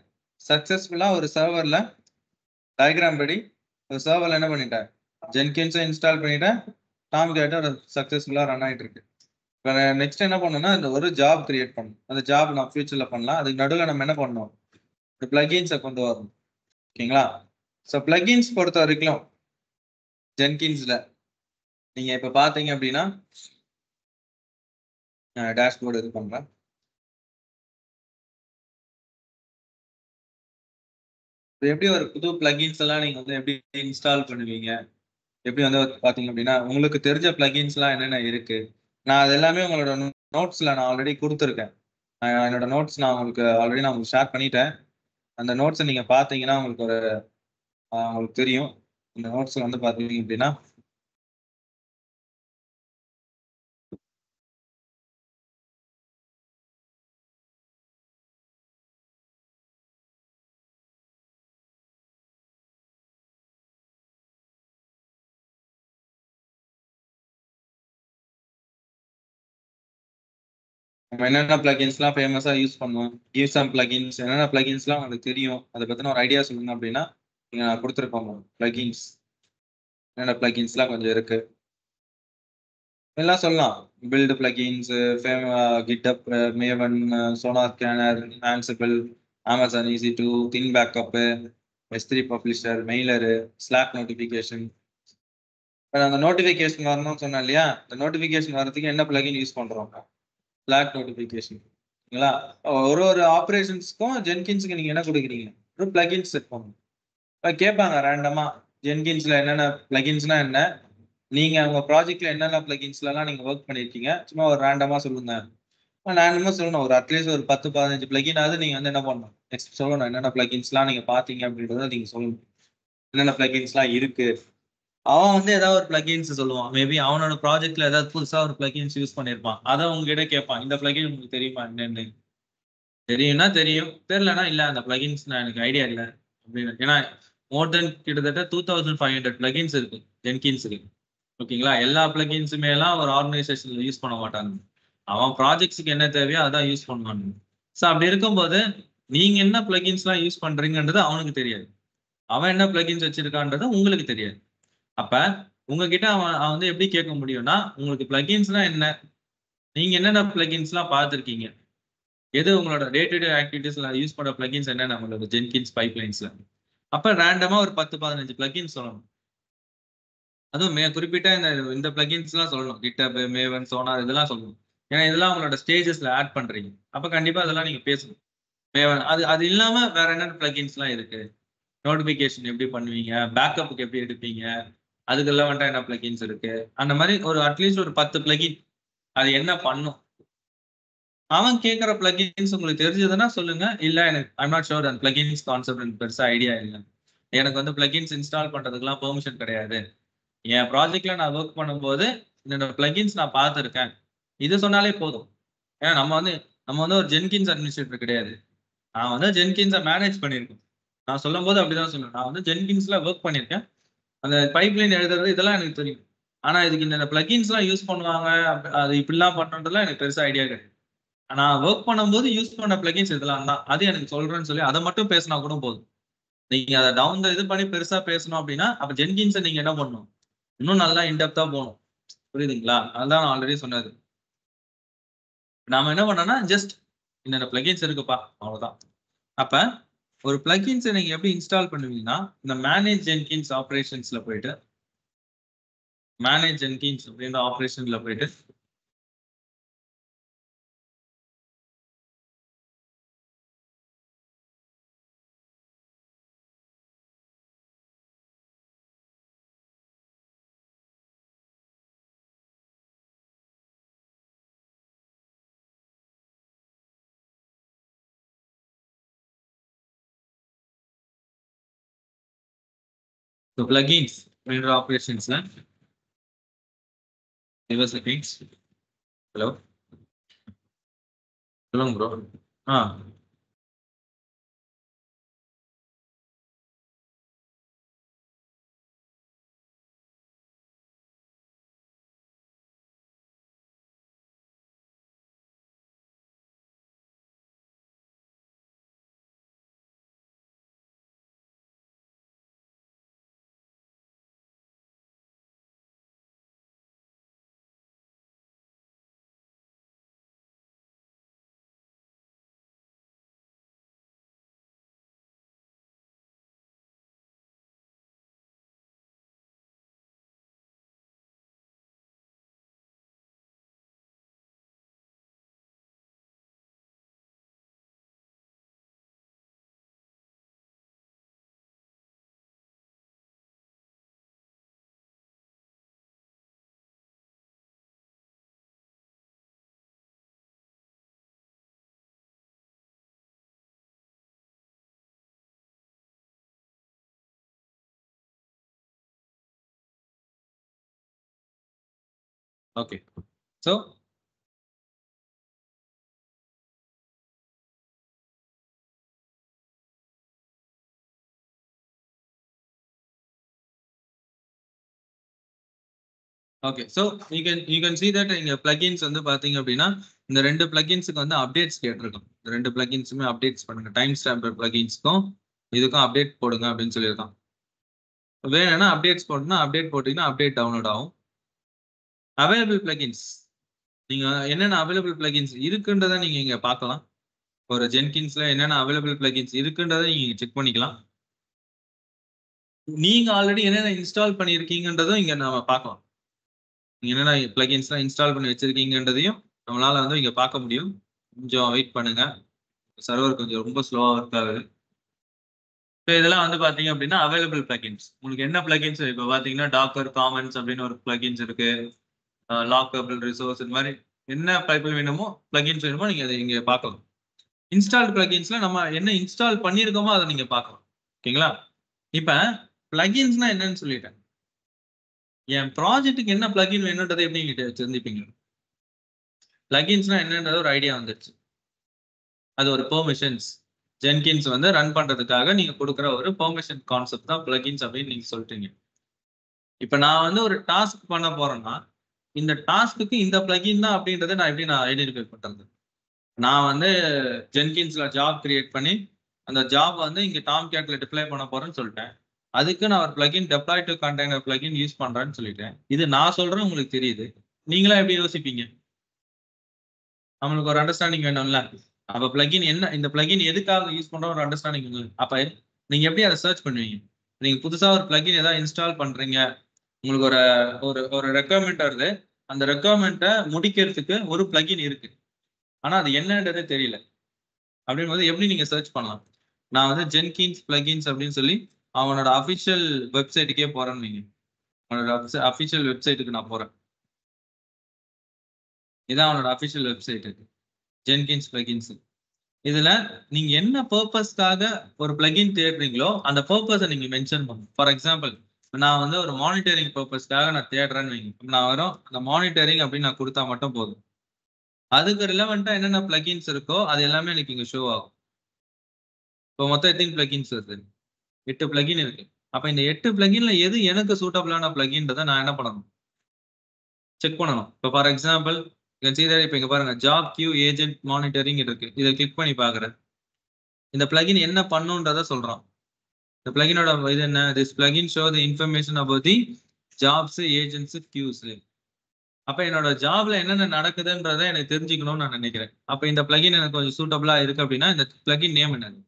சக்சஸ்ஃபுல்லா ஒரு சர்வர்ல டயக்ராம் படி ஒரு சர்வர்ல என்ன பண்ணிட்டேன், ஜென்கின்ஸை இன்ஸ்டால் பண்ணிட்டேன். டாம் கேட்டர் சக்சஸ்ஃபுல்லா ரன் ஆயிட்டு இருக்கு. இப்போ நெக்ஸ்ட் என்ன பண்ணணும்னா இந்த ஒரு ஜாப் கிரியேட் பண்ணணும். அந்த ஜாப் நான் ஃபியூச்சர்ல பண்ணலாம். அதுக்கு நடுவில் நம்ம என்ன பண்ணணும், ஒரு பிளகின்ஸை கொண்டு வரணும். ஓகேங்களா? ஸோ பிளகின்ஸ் பொறுத்த வரைக்கும் ஜென்கின்ஸ்ல நீங்க இப்ப பாத்தீங்க அப்படின்னா டேஷ்போர்டு இது பண்றேன். எப்படி ஒரு புது பிளகின்ஸ் எல்லாம் நீங்க வந்து எப்படி இன்ஸ்டால் பண்ணுவீங்க, எப்படி வந்து பாத்தீங்க அப்படின்னா உங்களுக்கு தெரிஞ்ச பிளகின்ஸ் எல்லாம் என்னென்ன இருக்கு, நான் அது எல்லாமே உங்களோட நோட்ஸ்ல நான் ஆல்ரெடி கொடுத்துருக்கேன். என்னோட நோட்ஸ் நான் உங்களுக்கு ஆல்ரெடி நான் உங்களுக்கு ஷேர் பண்ணிட்டேன். அந்த நோட்ஸை நீங்க பாத்தீங்கன்னா உங்களுக்கு ஒரு உங்களுக்கு தெரியும். இந்த நோட்ஸ்ல வந்து பாத்தீங்க அப்படின்னா நம்ம என்னென்ன பிளகின்ஸ்லாம் ஃபேமஸா யூஸ் பண்ணுவோம், கிவ் சம் பிளகின்ஸ், என்னென்ன பிளகின்ஸ்லாம் உங்களுக்கு தெரியும், அதை பத்தின ஒரு ஐடியா சொல்லுங்க அப்படின்னா நீங்க நான் கொடுத்துருப்போம் பிளகின்ஸ், என்னென்ன பிளகின்ஸ்லாம் கொஞ்சம் இருக்கு எல்லாம் சொல்லலாம். Build plugins, GitHub, Maven, Sonar scanner, Ansible, Amazon EC2, thin backup, S3 publisher, mailer, Slack notification. அந்த நோட்டிஃபிகேஷன் வரணும்னு சொன்னேன் இல்லையா, இந்த நோட்டிஃபிகேஷன் வரதுக்கு என்ன பிளகின் யூஸ் பண்றோம், ஸ்லாக் நோட்டிஃபிகேஷன். ஓகேங்களா? ஒரு ஒரு ஆப்ரேஷன்ஸ்க்கும் ஜென்கின்ஸ்க்கு நீங்க என்ன கொடுக்குறீங்க, ஒரு பிளகின்ஸ் செட் பண்ணணும். கேட்பாங்க ரேண்டமா ஜென்கின்ஸ்ல என்னென்ன பிளகின்ஸ்னா என்ன, நீங்க உங்க ப்ராஜெக்ட்ல என்னென்ன பிளகின்ஸ்ல எல்லாம் நீங்க ஒர்க் பண்ணிருக்கீங்க, சும்மா ஒரு ரேண்டமா சொல்லுங்க. ரேண்டமா சொல்லணும். ஒரு அட்லீஸ்ட் ஒரு 10-15 பிளகின் ஆகுது நீங்க வந்து என்ன பண்ணணும், நெக்ஸ்ட் சொல்லணும் என்னென்ன பிளகின்ஸ்லாம் நீங்க பாத்தீங்க அப்படின்றத நீங்க சொல்லணும். என்னென்ன பிளகின்ஸ்லாம் இருக்கு. அவன் வந்து ஏதாவது ஒரு பிளகின்ஸ் சொல்லுவான். மேபி அவனோட ப்ராஜெக்ட்ல ஏதாவது புதுசா ஒரு பிளகின்ஸ் யூஸ் பண்ணிருப்பான். அதை உங்ககிட்ட கேட்பான், இந்த பிளகின் உங்களுக்கு தெரியுமா என்னன்னு. தெரியும்னா தெரியும், தெரியலனா இல்ல அந்த பிளகின்ஸ் நான் எனக்கு ஐடியா இல்லை அப்படின்னு. ஏன்னா மோர் தென் கிட்டத்தட்ட 2500 பிளகின்ஸ் இருக்கு ஜென்கின்ஸுக்கு. ஓகேங்களா? எல்லா பிளகின்ஸுமே எல்லாம் ஒரு ஆர்கனைசேஷன்ல யூஸ் பண்ண மாட்டாங்க. அவன் ப்ராஜெக்ட்ஸுக்கு என்ன தேவையோ அதான் யூஸ் பண்ணுவாங்க. ஸோ அப்படி இருக்கும்போது நீங்க என்ன பிளகின்ஸ்லாம் யூஸ் பண்றீங்கன்றது அவனுக்கு தெரியாது. அவன் என்ன பிளகின்ஸ் வச்சிருக்கான்றது உங்களுக்கு தெரியாது. அப்ப உங்ககிட்ட அவன் அவன் வந்து எப்படி கேட்க முடியும்னா, உங்களுக்கு பிளகின்ஸ்னா என்ன, நீங்க என்னென்ன பிளகின்ஸ்லாம் பார்த்துருக்கீங்க, எது உங்களோட டே டு டே ஆக்டிவிட்டீஸ்ல யூஸ் பண்ற பிளகின்ஸ் என்ன நம்மளோட ஜென்கின்ஸ் பைப்லைன்ஸ்ல. அப்ப ரேண்டமா ஒரு 10-15 பிளகின்ஸ் சொல்லணும். அதுவும் குறிப்பிட்ட இந்த இந்த பிளகின்ஸ் எல்லாம் சொல்லணும். கிட்டப், மேவன், சோனார் இதெல்லாம் சொல்லணும். ஏன்னா இதெல்லாம் உங்களோட ஸ்டேஜஸ்ல ஆட் பண்றீங்க. அப்ப கண்டிப்பா அதெல்லாம் நீங்க பேசணும். மேவன் அது அது இல்லாம வேற என்னென்ன பிளகின்ஸ் எல்லாம் இருக்கு, நோட்டிபிகேஷன் எப்படி பண்ணுவீங்க, பேக்கப்புக்கு எப்படி எடுப்பீங்க, அதுக்கெல்லாம் வந்துட்டு என்ன பிளகின்ஸ் இருக்கு, அந்த மாதிரி ஒரு அட்லீஸ்ட் ஒரு 10 பிளகின் அது என்ன பண்ணும். அவன் கேட்கிற பிளகின்ஸ் உங்களுக்கு தெரிஞ்சதுன்னா சொல்லுங்க. இல்ல எனக்கு ஐம் நாட் ஷோர் அந்த பிளகின்ஸ் கான்செப்ட் எனக்கு பெருசா ஐடியா இல்லை, எனக்கு வந்து பிளகின்ஸ் இன்ஸ்டால் பண்றதுக்குலாம் பெர்மிஷன் கிடையாது, என் ப்ராஜெக்ட்ல நான் ஒர்க் பண்ணும்போது இந்த பிளகின்ஸ் நான் பார்த்துருக்கேன், இது சொன்னாலே போதும். ஏன்னா நம்ம வந்து ஒரு ஜென்கின்ஸ் அட்மினிஸ்ட்ரேட்டர் கிடையாது. நான் வந்து ஜென்கின்ஸை மேனேஜ் பண்ணியிருக்கேன். நான் சொல்லும் போது அப்படிதான் சொல்லுவேன், நான் வந்து ஜென்கின்ஸ்ல ஒர்க் பண்ணியிருக்கேன், அந்த பைப்லைன் எழுதுறது இதெல்லாம் எனக்கு தெரியும். ஆனா இதுக்கு இந்த பிளகின்ஸ் எல்லாம் யூஸ் பண்ணுவாங்க, அது இப்படிலாம் பண்றதுலாம் எனக்கு பெருசா ஐடியா கிடையாது. நான் ஒர்க் பண்ணும்போது யூஸ் பண்ண பிளகின்ஸ் இதெல்லாம் தான், அது எனக்கு சொல்றேன்னு சொல்லி அதை மட்டும் பேசினா கூட போதும். நீங்க அதை டவுன் இது பண்ணி பெருசா பேசணும் அப்படின்னா அப்ப ஜென்கின்ஸை நீங்க என்ன பண்ணணும், இன்னும் நல்லா இன்டெப்தா போகணும். புரியுதுங்களா? அதுதான் நான் ஆல்ரெடி சொன்னது. நாம என்ன பண்ணோம்னா ஜஸ்ட் இந்த பிளகின்ஸ் இருக்குப்பா அவ்வளவுதான். அப்ப ஒரு பிளகின்ஸை நீங்க எப்படி இன்ஸ்டால் பண்ணுவீங்கன்னா, இந்த மேனேஜ் ஜென்கின்ஸ் ஆப்ரேஷன்ஸ்ல போயிட்டு, மேனேஜ் ஜென்கின்ஸ் அப்படின்ற ஆப்ரேஷன்ல போயிட்டு பிளகின்ஸ் அப்படின்ற ஆப்ரேஷன்ஸ்ல செட்டிங்ஸ். ஹலோ, சொல்லுங்க bro. Ah okay. So okay. So you can see that இங்க plugins வந்து பாத்தீங்க அப்படின்னா இந்த ரெண்டு பிளகின்ஸுக்கு வந்து அப்டேட்ஸ் கேட்டிருக்கோம். இந்த ரெண்டு பிளகின்ஸுமே அப்டேட்ஸ் பண்ணுங்க. டைம் ஸ்டாம்பர் பிளகின்ஸ்க்கும் இதுக்கும் அப்டேட் போடுங்க அப்படின்னு சொல்லியிருக்கான். வேணும்னா அப்டேட்ஸ் போட்டுனா அப்டேட் போட்டீங்கன்னா அப்டேட் டவுன்லோட் ஆகும். அவைலபிள் பிளகின்ஸ் நீங்க என்னென்ன அவைலபிள் பிளகின்ஸ் இருக்குன்றதை நீங்க இங்க பார்க்கலாம். ஒரு ஜென்கின்ஸ்ல என்னென்ன அவைலபிள் பிளகின்ஸ் இருக்குன்றதை நீங்க செக் பண்ணிக்கலாம். நீங்க ஆல்ரெடி என்னென்ன இன்ஸ்டால் பண்ணியிருக்கீங்கன்றதும் இங்க நம்ம பார்க்கலாம். நீங்க என்னென்ன பிளகின்ஸ்லாம் இன்ஸ்டால் பண்ணி வச்சிருக்கீங்கன்றதையும் நம்மளால வந்து இங்க பார்க்க முடியும். கொஞ்சம் வெயிட் பண்ணுங்க. சர்வர் கொஞ்சம் ரொம்ப ஸ்லோவா ஒர்க் ஆகுது. இப்போ இதெல்லாம் வந்து பாத்தீங்க அப்படின்னா அவைலபிள் பிளகின்ஸ். உங்களுக்கு என்ன பிளகின்ஸ் இப்போ பாத்தீங்கன்னா டாக்கர் காமன்ஸ் அப்படின்னு ஒரு பிளகின்ஸ் இருக்கு. லாக்கபிள் ரிசோர்ஸ் இந்த மாதிரி என்ன பைப்பில் வேணுமோ பிளகின்ஸ் வேணுமோ நீங்க அதை இங்க பார்க்கலாம். இன்ஸ்டால் பிளகின்ஸ்ல நம்ம என்ன இன்ஸ்டால் பண்ணியிருக்கோமோ அதை நீங்க பார்க்கலாம். ஓகேங்களா? இப்ப பிளகின்ஸ்னா என்னன்னு சொல்லிட்டேன். என் ப்ராஜெக்ட்டுக்கு என்ன பிளகின் வேணுன்றதை எப்படி நீங்க தெரிஞ்சுப்பீங்க? பிளகின்ஸ்னா என்னன்றது ஒரு ஐடியா வந்துருச்சு. அது ஒரு பெர்மிஷன்ஸ். ஜென்கின்ஸ் வந்து ரன் பண்றதுக்காக நீங்க கொடுக்குற ஒரு பெர்மிஷன் கான்செப்ட் தான் பிளகின்ஸ் அப்படின்னு நீங்க சொல்லிட்டீங்க. இப்ப நான் வந்து ஒரு டாஸ்க் பண்ண போறேன்னா இந்த டாஸ்க்கு இந்த பிளகின் தான் அப்படின்றத நான் எப்படி ஐடென்டிஃபை பண்றது? நான் வந்து ஜென்கின்ஸ்ல ஜாப் கிரியேட் பண்ணி அந்த ஜாப் வந்து இங்க டாம் கேட்ல டிப்ளை பண்ண போறேன்னு சொல்லிட்டேன். அதுக்கு நான் ஒரு plugin deploy to container plugin use பண்றேன்னு சொல்லிட்டேன். இது நான் சொல்றேன், உங்களுக்கு தெரியுது. நீங்களா எப்படி யோசிப்பீங்க? நம்மளுக்கு ஒரு அண்டர்ஸ்டாண்டிங் வேணும்ல. அப்ப பிளகின் என்ன, இந்த பிளகின் எதுக்காக யூஸ் பண்ற ஒரு அண்டர்ஸ்டாண்டிங் வேணும். அப்ப நீங்க எப்படி அதை சர்ச் பண்ணுவீங்க? நீங்க புதுசா ஒரு பிளகின் ஏதாவது இன்ஸ்டால் பண்றீங்க, உங்களுக்கு ஒரு ரெக்குவயர்மெண்ட் வருது. அந்த ரெக்குவயர்மெண்ட்டை முடிக்கிறதுக்கு ஒரு பிளகின் இருக்கு, ஆனா அது என்னன்றதே தெரியல. அப்படிங்கும்போது எப்படி நீங்க சர்ச் பண்ணலாம்? நான் வந்து ஜென்கின்ஸ் பிளகின்ஸ் அப்படின்னு சொல்லி அவனோட அஃபிஷியல் வெப்சைட்டுக்கே போறேன்னு வைங்க. அவனோட அஃபிஷியல் வெப்சைட்டுக்கு நான் போறேன். இதான் அவனோட அஃபிஷியல் வெப்சைட் ஜென்கின்ஸ் பிளகின்ஸ். இதுல நீங்க என்ன பர்பஸ்க்காக ஒரு பிளகின் தேடுறீங்களோ அந்த பர்பஸை நீங்க மென்ஷன் பண்ணணும். ஃபார் எக்ஸாம்பிள் நான் வந்து ஒரு மானிட்டரிங் பர்பஸ்க்காக நான் தேடுறேன்னு வைங்க. நான் வரும் அந்த மானிட்டரிங் அப்படின்னு நான் கொடுத்தா மட்டும் போதும். அதுக்கு ரிலவெண்டா என்னென்ன பிளகின்ஸ் இருக்கோ அது எல்லாமே எனக்கு இங்க ஷோ ஆகும். இப்போ மொத்தம் எத்தனை பிளகின்ஸ் வருது? 8 பிளகின் இருக்கு. அப்ப இந்த 8 பிளகின்ல எது எனக்கு சூட்டபிளான பிளகின்றதை நான் என்ன பண்ணணும்? செக் பண்ணணும். இப்போ ஃபார் எக்ஸாம்பிள் இப்போ இங்க பாருங்க ஜாப் கியூ ஏஜென்ட் மானிட்டரிங் இருக்கு. இதை கிளிக் பண்ணி பாக்குறேன். இந்த பிளகின் என்ன பண்ணுன்றத சொல்றான். இந்த பிளகினோட இது என்ன? This plugin show the information about the jobs agents queues. அப்ப என்னோட ஜாப்ல என்னென்ன நடக்குதுன்றத எனக்கு தெரிஞ்சுக்கணும்னு நான் நினைக்கிறேன். அப்ப இந்த பிளகின் எனக்கு கொஞ்சம் சூட்டபிளா இருக்கு அப்படின்னா இந்த பிளகின் நேம் என்னது?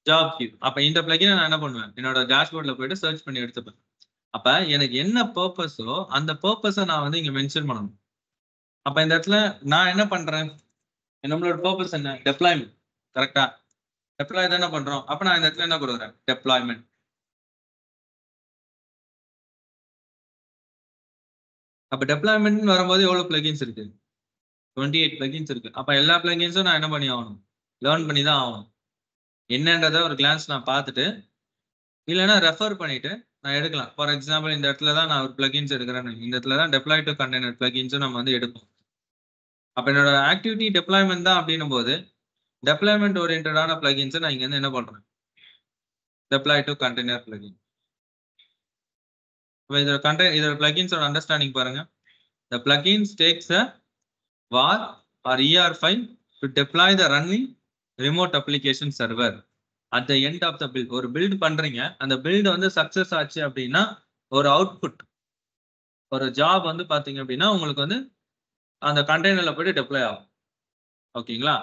Job queue. அப்ப இந்த பிளகினை நான் என்ன பண்ணுவேன்? என்னோட டேஷ்போர்ட்ல போயிட்டு சர்ச் பண்ணி எடுத்துப்பேன். அப்ப எனக்கு என்ன பர்பஸோ அந்த பர்பஸை நான் வந்து இங்க மென்ஷன் பண்ணணும். அப்ப இந்த இடத்துல நான் என்ன பண்றேன்? நம்மளோட பர்பஸ் என்ன? டெப்ளாய்மெண்ட். கரெக்டா? டெப்ளாய் தானே பண்றோம். அப்ப நான் இந்த இடத்துல என்ன கொடுக்குறேன்? டெப்ளாய்மெண்ட். அப்ப டெப்ளாய்மெண்ட் வரும்போது எவ்வளவு பிளகின்ஸ் இருக்கு? 28 பிளகின்ஸ் இருக்கு. அப்ப எல்லா பிளகின்ஸும் நான் என்ன பண்ணி ஆகணும்? லேர்ன் பண்ணி தான் ஆகணும். என்னன்றதை ஒரு கிளான்ஸ் நான் பார்த்துட்டு இல்லைன்னா ரெஃபர் பண்ணிட்டு நான் எடுக்கலாம். ஃபார் எக்ஸாம்பிள் இந்த இடத்துல தான் நான் ஒரு பிளகின்ஸ் எடுக்கிறேன். இந்த இடத்துல தான் டெப்ளாய் டு கண்டெய்னர் பிளகின்ஸும் நம்ம வந்து எடுப்போம். அப்ப என்னோட ஆக்டிவிட்டி டெப்ளாய்மெண்ட் தான் அப்படின்னும் போது டெப்ளாய்மெண்ட் ஓரியன்டான பிளகின்ஸை நான் இங்க வந்து என்ன பண்றேன்? Deploy to container plugin. இதோட பிளகின்ஸோட அண்டர்ஸ்டாண்டிங் பாருங்க. The plugins takes a var or ER file to deploy the running remote application server at the end of the build. ஒரு build பண்றீங்க, அந்த build வந்து சக்சஸ் ஆச்சு அப்படின்னா ஒரு அவுட்புட், ஒரு ஜாப் வந்து பாத்தீங்க அப்படின்னா உங்களுக்கு வந்து அந்த கண்டெய்னர்ல போயிட்டு டெப்ளாய் ஆகும். ஓகேங்களா?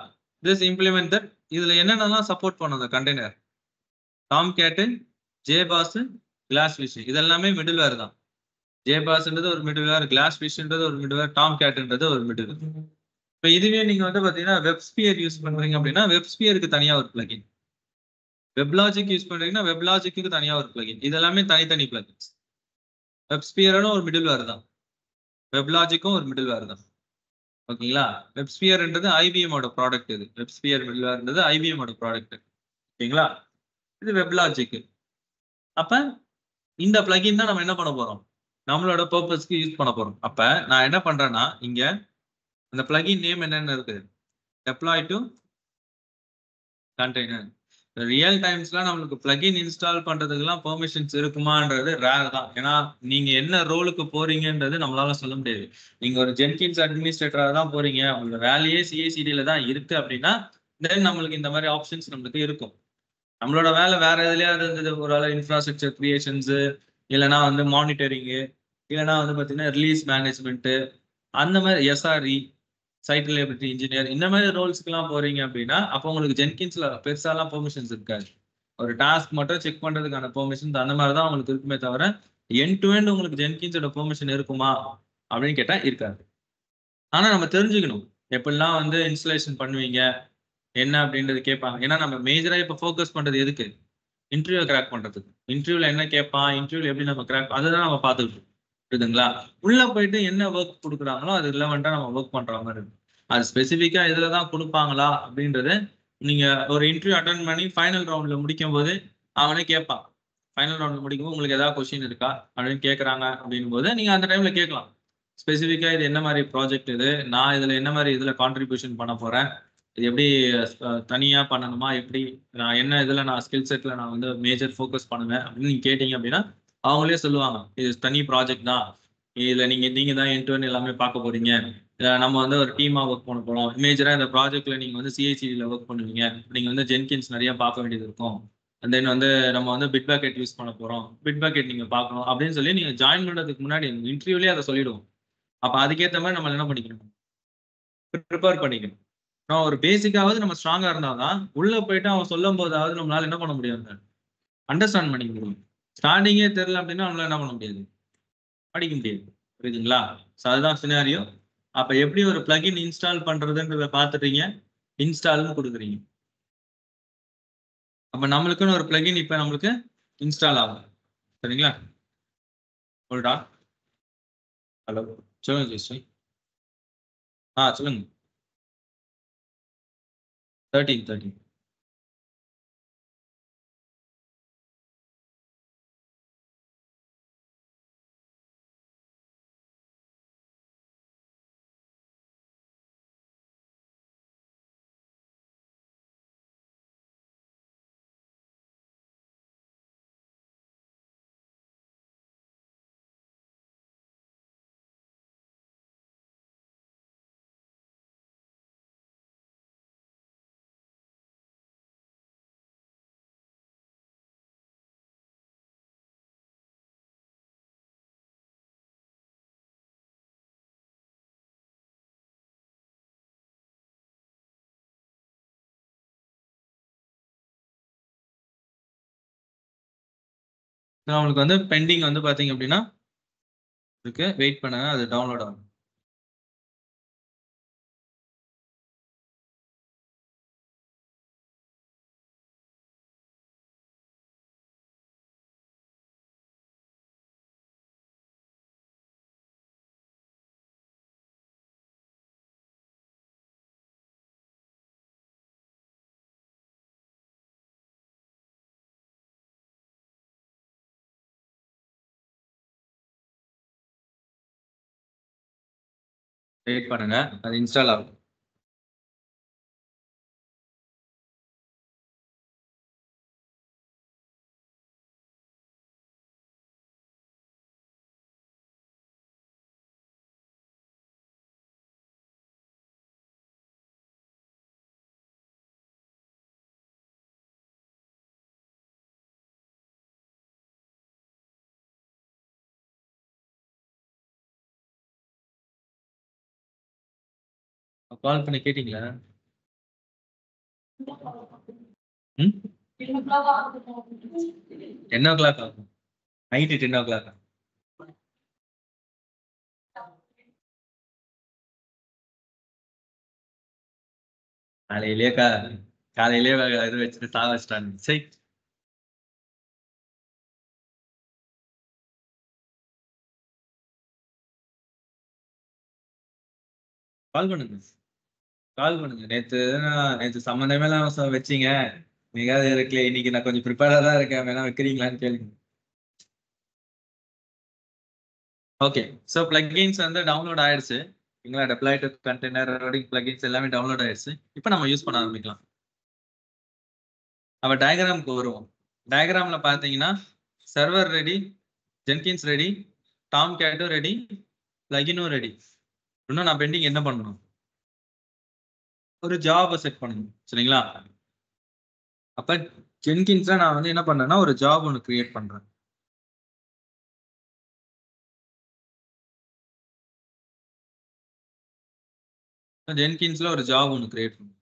This implement that. இதுல என்னென்னலாம் சப்போர்ட் பண்ணும் அந்த container? Tomcat, JBoss, GlassFish இதெல்லாமே மிடில்வேர் தான். ஜேபாஸ்ன்றது ஒரு மிடில்வேர், கிளாஸ் ஃபிஷ்ன்றது ஒரு மிடில்வேர், டாம் கேட்ன்றது ஒரு மிடில்வேர். இப்போ இதுவே நீங்க வந்து பாத்தீங்கன்னா வெப்ஸ்பியர் யூஸ் பண்றீங்க அப்படின்னா வெப்ஸ்பியருக்கு தனியா ஒரு பிளகின், வெப்லாஜிக் யூஸ் பண்றீங்கன்னா வெப்லாஜிக்கு தனியா ஒரு பிளகின். இதெல்லாமே தனித்தனி பிளகின்ஸ். வெப்ஸ்பியரும் ஒரு மிடில்வேர் தான், வெப்லாஜிக்கும் ஒரு மிடில்வேர் தான். ஓகேங்களா? வெப்ஸ்பியர்ன்றது IBM ஓட ப்ராடக்ட். இது வெப்ஸ்பியர் மிடில்வேர்ன்றது IBM ஓட ப்ராடக்ட். ஓகேங்களா? இது வெப்லாஜிக். அப்ப இந்த பிளகின் தான் நம்ம என்ன பண்ண போறோம்? நம்மளோட பர்பஸ்க்கு யூஸ் பண்ண போறோம். அப்ப நான் என்ன பண்றேன்னா இங்க அந்த பிளகின் நேம் என்னன்னு இருக்குது, டெப்ளாய் டு கண்டெய்னர். ரியல் டைம்ஸ்ல நம்மளுக்கு பிளகின் இன்ஸ்டால் பண்றதுக்குலாம் பெர்மிஷன்ஸ் இருக்குமான்றது ரேர் தான். ஏன்னா நீங்க என்ன ரோலுக்கு போறீங்கன்றது நம்மளால சொல்ல முடியாது. நீங்க ஒரு ஜென்கின்ஸ் அட்மினிஸ்ட்ரேட்டரா தான் போறீங்க, உங்க வேலையே சிஐசிடில தான் இருக்கு அப்படின்னா தென் நம்மளுக்கு இந்த மாதிரி ஆப்ஷன்ஸ் நம்மளுக்கு இருக்கும். நம்மளோட வேலை வேற எதுலயாவது இருந்தது, ஒரு வேலை இன்ஃப்ராஸ்ட்ரக்சர் கிரியேஷன்ஸ், இல்லைன்னா வந்து மானிட்டரிங்கு, இல்லைன்னா வந்து பாத்தீங்கன்னா ரிலீஸ் மேனேஜ்மெண்ட், அந்த மாதிரி எஸ்ஆர்இ சைட் ரிலையபிலிட்டி இன்ஜினியர் இந்த மாதிரி ரோல்ஸ்க்குலாம் போறீங்க அப்படின்னா அப்போ உங்களுக்கு ஜென்கின்ஸ்ல பெருசாலாம் பெர்மிஷன்ஸ் இருக்காது. ஒரு டாஸ்க் மட்டும் செக் பண்றதுக்கான பெர்மிஷன்ஸ் அந்த மாதிரி தான் உங்களுக்கு இருக்குமே தவிர எண்ட் டு எண்ட் உங்களுக்கு ஜென்கின்ஸோட பெர்மிஷன் இருக்குமா அப்படின்னு கேட்டா இருக்காது. ஆனா நம்ம தெரிஞ்சுக்கணும் எப்படிலாம் வந்து இன்ஸ்டலேஷன் பண்ணுவீங்க என்ன அப்படின்றது கேட்பாங்க. ஏன்னா நம்ம மேஜரா இப்ப ஃபோக்கஸ் பண்றது எதுக்கு, இன்டர்வியூ கிராக் பண்றதுக்கு. இன்டர்வியூல என்ன கேட்பான், இன்டர்வியூல எப்படி நம்ம கிராக், அதுதான் நம்ம பார்த்துக்கிட்டு இருக்குதுங்களா. உள்ள போயிட்டு என்ன ஒர்க் கொடுக்குறாங்களோ அது ரிலவெண்டா நம்ம ஒர்க் பண்ற மாதிரி இருக்கு. அது ஸ்பெசிஃபிக்கா இதுல தான் கொடுப்பாங்களா அப்படின்றது நீங்க ஒரு இன்டர்வியூ அட்டன் பண்ணி ஃபைனல் ரவுண்ட்ல முடிக்கும் போது அவனே கேட்பான். ஃபைனல் ரவுண்ட்ல முடிக்கும் போது உங்களுக்கு ஏதாவது கொஸ்டின் இருக்கா அப்படின்னு கேட்கறாங்க அப்படின் போது நீங்க அந்த டைம்ல கேட்கலாம். ஸ்பெசிஃபிக்கா இது என்ன மாதிரி ப்ராஜெக்ட், இது நான் இதுல என்ன மாதிரி இதுல கான்ட்ரிபியூஷன் பண்ண போறேன், இது எப்படி தனியா பண்ணணுமா, எப்படி நான் என்ன இதுல நான் ஸ்கில் செட்ல நான் வந்து மேஜர் ஃபோக்கஸ் பண்ணுவேன் அப்படின்னு நீங்க கேட்டீங்க அப்படின்னா அவங்களே சொல்லுவாங்க இது தனி ப்ராஜெக்ட் தான், இதுல நீங்க தான் எண்ட் எல்லாமே பார்க்க போறீங்க, நம்ம வந்து ஒரு டீமா ஒர்க் பண்ண போறோம், மேஜரா இந்த ப்ராஜெக்ட்ல நீங்க வந்து சிஐசிடில ஒர்க் பண்ணுவீங்க, நீங்க வந்து ஜென்கின்ஸ் நிறைய பார்க்க வேண்டியது இருக்கும், தென் வந்து நம்ம வந்து பிட் பாக்கெட் யூஸ் பண்ண போறோம், பிட் பாக்கெட் நீங்க பார்க்கணும் அப்படின்னு சொல்லி நீங்க ஜாயின் பண்றதுக்கு முன்னாடி இன்டர்வியூலயே அதை சொல்லிடுவோம். அப்ப அதுக்கேற்ற மாதிரி நம்ம என்ன பண்ணிக்கணும், ப்ரிப்பேர் பண்ணிக்கணும். ஒரு பேசிக்காவது நம்ம ஸ்ட்ராங்கா இருந்தாதான் உள்ள போயிட்டு அவன் சொல்லும் போதாவது நம்மளால என்ன பண்ண முடியும், அண்டர்ஸ்டாண்ட் பண்ணிக்க முடியும். ஸ்டார்டிங்கே தெரியல அப்படின்னா நம்மளால என்ன பண்ண முடியாது, படிக்க முடியாது. புரியுதுங்களா? அதுதான் சினாரியோ. அப்ப எப்படி ஒரு பிளகின் இன்ஸ்டால் பண்றதுன்றத பாத்துட்டீங்க, இன்ஸ்டால்னு கொடுக்குறீங்க. அப்ப நம்மளுக்குன்னு ஒரு பிளகின் இப்ப நம்மளுக்கு இன்ஸ்டால் ஆகும். சரிங்களா? ஹோல்டா. ஹலோ, சொல்லுங்க ஜெஸ்டி. சொல்லுங்க. 13. நம்மளுக்கு வந்து பெண்டிங் வந்து பாத்தீங்க அப்படின்னா இருக்கு, வெயிட் பண்ணுங்க, அது டவுன்லோட் ஆகும். வெயிட் பண்ணுங்க, அது இன்ஸ்டால் ஆகும். கால் பண்ணி கேட்டீங்களா? என்ன கிளாக் ஆகும்? Night 10 o'clock. காலையிலேயே இது வச்சுட்டு சாக வச்சிட்டாங்க. சரி, கால் பண்ணுங்க, நேத்து சம்பந்தமே எல்லாம் வச்சீங்க, நீங்க இருக்கல, இன்னைக்கு நான் கொஞ்சம் ப்ரிப்பேரா தான் இருக்கேன், வேணா வைக்கிறீங்களான்னு கேளுங்க. ஓகே, ஸோ பிளகின்ஸ் வந்து டவுன்லோட் ஆயிடுச்சு. நீங்களா deploy to container loading plugins எல்லாமே டவுன்லோட் ஆயிடுச்சு. இப்போ நம்ம யூஸ் பண்ண ஆரம்பிக்கலாம். அப்போ டயக்ராமுக்கு வருவோம். டயக்ராம்ல பார்த்தீங்கன்னா server ready, Jenkins ready, Tom கேட்டும் ரெடி, பிளகினும் ரெடி. இன்னும் நான் பெண்டிங் என்ன பண்ணணும்? ஒரு ஜாபை செட் பண்ணணும். சரிங்களா? அப்ப ஜென்கின்ஸ்ல நான் வந்து என்ன பண்றேன்னா ஒரு ஜாப் ஒன்று கிரியேட் பண்றேன். ஜென்கின்ஸ்ல ஒரு ஜாப் ஒன்று கிரியேட் பண்ணும்.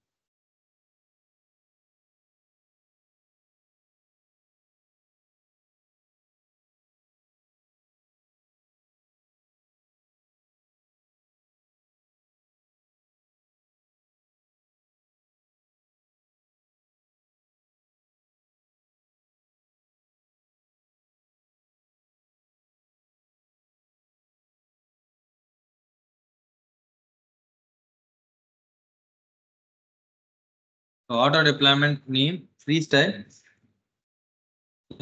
Auto deployment name free style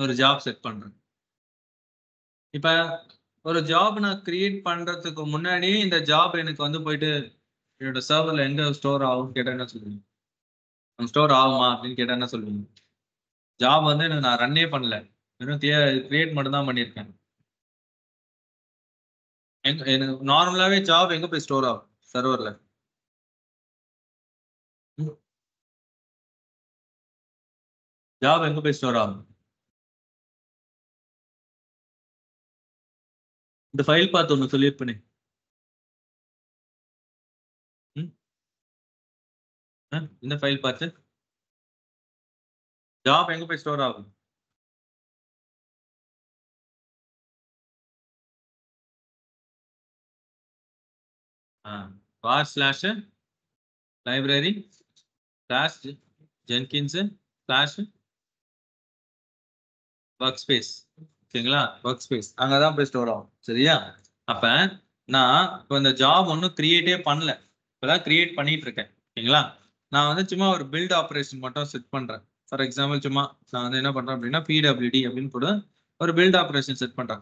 ஒரு ஜாப் செட் பண்றேன். இப்ப ஒரு ஜாப் நான் கிரியேட் பண்றதுக்கு முன்னாடி இந்த ஜாப் எனக்கு வந்து போயிட்டு என்னோட சர்வர்ல எங்க ஸ்டோர் ஆகும் கேட்டா என்ன சொல்லுவீங்க? ஸ்டோர் ஆகுமா அப்படின்னு கேட்டா என்ன சொல்லுவீங்க? ஜாப் வந்து எனக்கு நான் ரன்னே பண்ணல, வெறும் கிரியேட் மட்டும் தான் பண்ணியிருக்கேன். எனக்கு நார்மலாவே ஜாப் எங்க போய் ஸ்டோர் ஆகும்? சர்வர்ல. ஜாப் எங்க போய் ஸ்டோர் ஆகும்? இந்த ஃபைல் பார்த்து ஒன்று சொல்லியிருப்பேனே. இந்த ஃபைல் பார்த்து ஜாப் எங்க போய் ஸ்டோர் ஆகும்? var slash library slash Jenkins slash work space. ஓகேங்களா? ஒர்க் ஸ்பேஸ் அங்கதான் போய் ஸ்டோர் ஆகும். சரியா? அப்ப நான் இப்போ இந்த ஜாப் ஒன்றும் கிரியேட்டே பண்ணல, இப்பதான் கிரியேட் பண்ணிட்டு இருக்கேன். ஓகேங்களா? நான் வந்து சும்மா ஒரு பில்ட் ஆப்ரேஷன் மட்டும் செட் பண்றேன். ஃபார் எக்ஸாம்பிள் சும்மா நான் வந்து என்ன பண்றேன் அப்படின்னா பிடபிள்யூடி அப்படின்னு கூட ஒரு பில்ட் ஆப்ரேஷன் செட் பண்றேன்.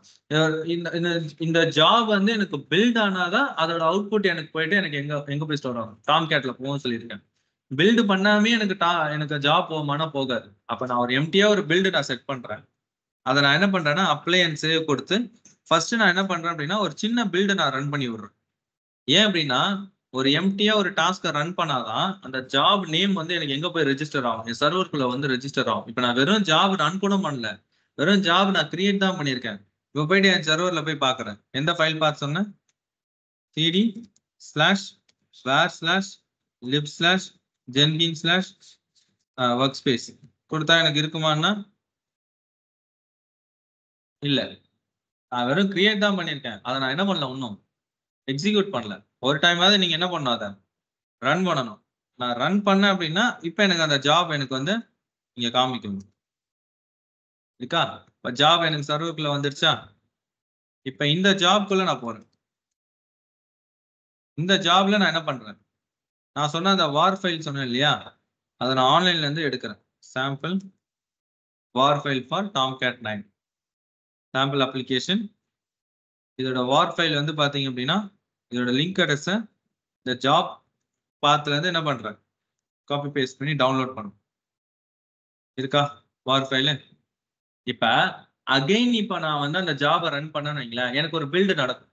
இந்த ஜாப் வந்து எனக்கு பில்ட் ஆனாதான் அதோட அவுட்புட் எனக்கு போயிட்டு எனக்கு எங்க போய் ஸ்டோர் ஆகும்? டாம் கேட்ல போகும் சொல்லியிருக்கேன். பில்டு பண்ணாமே எனக்கு ஜாப் போகுமானா போகாது. அப்ப நான் ஒரு எம்டியா ஒரு பில்டு நான் செட் பண்றேன். அதை நான் என்ன பண்றேன்னா அப்ளை அண்ட் சேவ் கொடுத்து ஃபர்ஸ்ட் நான் என்ன பண்றேன் அப்படின்னா ஒரு சின்ன பில்டு நான் ரன் பண்ணி விடுறேன். ஏன் அப்படின்னா ஒரு எம்டியா ஒரு டாஸ்கை ரன் பண்ணாதான் அந்த ஜாப் நேம் வந்து எனக்கு எங்க போய் ரெஜிஸ்டர் ஆகும்? என் சர்வருக்குள்ள வந்து ரெஜிஸ்டர் ஆகும். இப்ப நான் வெறும் ஜாப் ரன் கூட பண்ணல, வெறும் ஜாப் நான் கிரியேட் தான் பண்ணியிருக்கேன். இப்போ போயிட்டு என் சர்வர்ல போய் பாக்குறேன். எந்த ஃபைல் பார்த்து சொன்னேன்? cd slash var slash lib slash jenkins slash work space கொடுத்தா எனக்கு இருக்குமான்னா இல்ல. நான் வெறும் கிரியேட் தான் பண்ணியிருக்கேன். அதை நான் என்ன பண்ணல, ஒன்றும் எக்ஸிக்யூட் பண்ணல. ஒரு டைமாவது நீங்க என்ன பண்ணணும், அதை ரன் பண்ணணும். நான் ரன் பண்ணேன் அப்படின்னா இப்ப எனக்கு அந்த ஜாப் எனக்கு வந்து இங்க காமிக்கணும். இருக்கா? இப்ப ஜாப் எனக்கு சர்வருக்குள்ள வந்துருச்சா? இப்ப இந்த ஜாப்குள்ள நான் போறேன். இந்த ஜாப்ல நான் என்ன பண்றேன்? நான் சொன்ன அந்த வார் ஃபைல் சொன்னேன் இல்லையா, அதை நான் ஆன்லைன்ல இருந்து எடுக்கிறேன். Sample war file for Tomcat 9 sample application. இதோட வார் ஃபைல் வந்து பாத்தீங்க அப்படின்னா இதோட லிங்க் அட்ரஸ இந்த ஜாப் பாத்துல இருந்து என்ன பண்றேன், காப்பி பேஸ்ட் பண்ணி டவுன்லோட் பண்ணும். இருக்கா வார் ஃபைல்? இப்ப அகைன் இப்ப நான் வந்து அந்த ஜாபை ரன் பண்ணேன்னு வைங்களேன், எனக்கு ஒரு பில்டு நடக்கும்.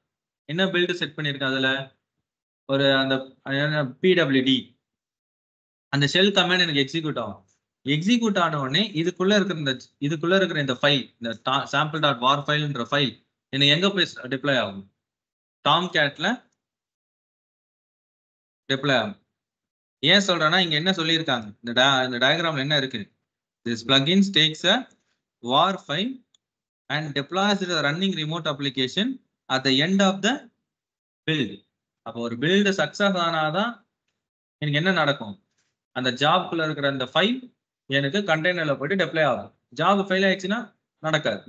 என்ன பில்டு செட் பண்ணிருக்கேன்? அதுல ஒரு அந்த பிடபிள்யூடி அந்த ஷெல் கமாண்ட் எனக்கு எக்ஸிக்யூட் ஆகும். எக்ஸிக்யூட் ஆன உடனே இதுக்குள்ள இருக்கிற இந்த ஃபைல், இந்த சாம்பிள் டாட் வார் ஃபைல்ன்ற ஃபைல் எனக்கு எங்க போய் டிப்ளாய் ஆகும்? டாம் கேட்ல டிப்ளாய் ஆகும். ஏன் சொல்றேன்னா இங்க என்ன சொல்லியிருக்காங்க, இந்த டயக்ராம்ல என்ன இருக்கு? This plugins takes a war file and deploys the running remote application at the end of the build. அப்போ ஒரு build சக்சஸ் ஆனாதான் எனக்கு என்ன நடக்கும்? அந்த ஜாப்குள்ள இருக்கிற அந்த ஃபைல் எனக்கு கண்டெய்னர்ல போயிட்டு டெப்ளாய் ஆகும். ஜாப் ஃபெயில் ஆயிடுச்சுன்னா நடக்காது.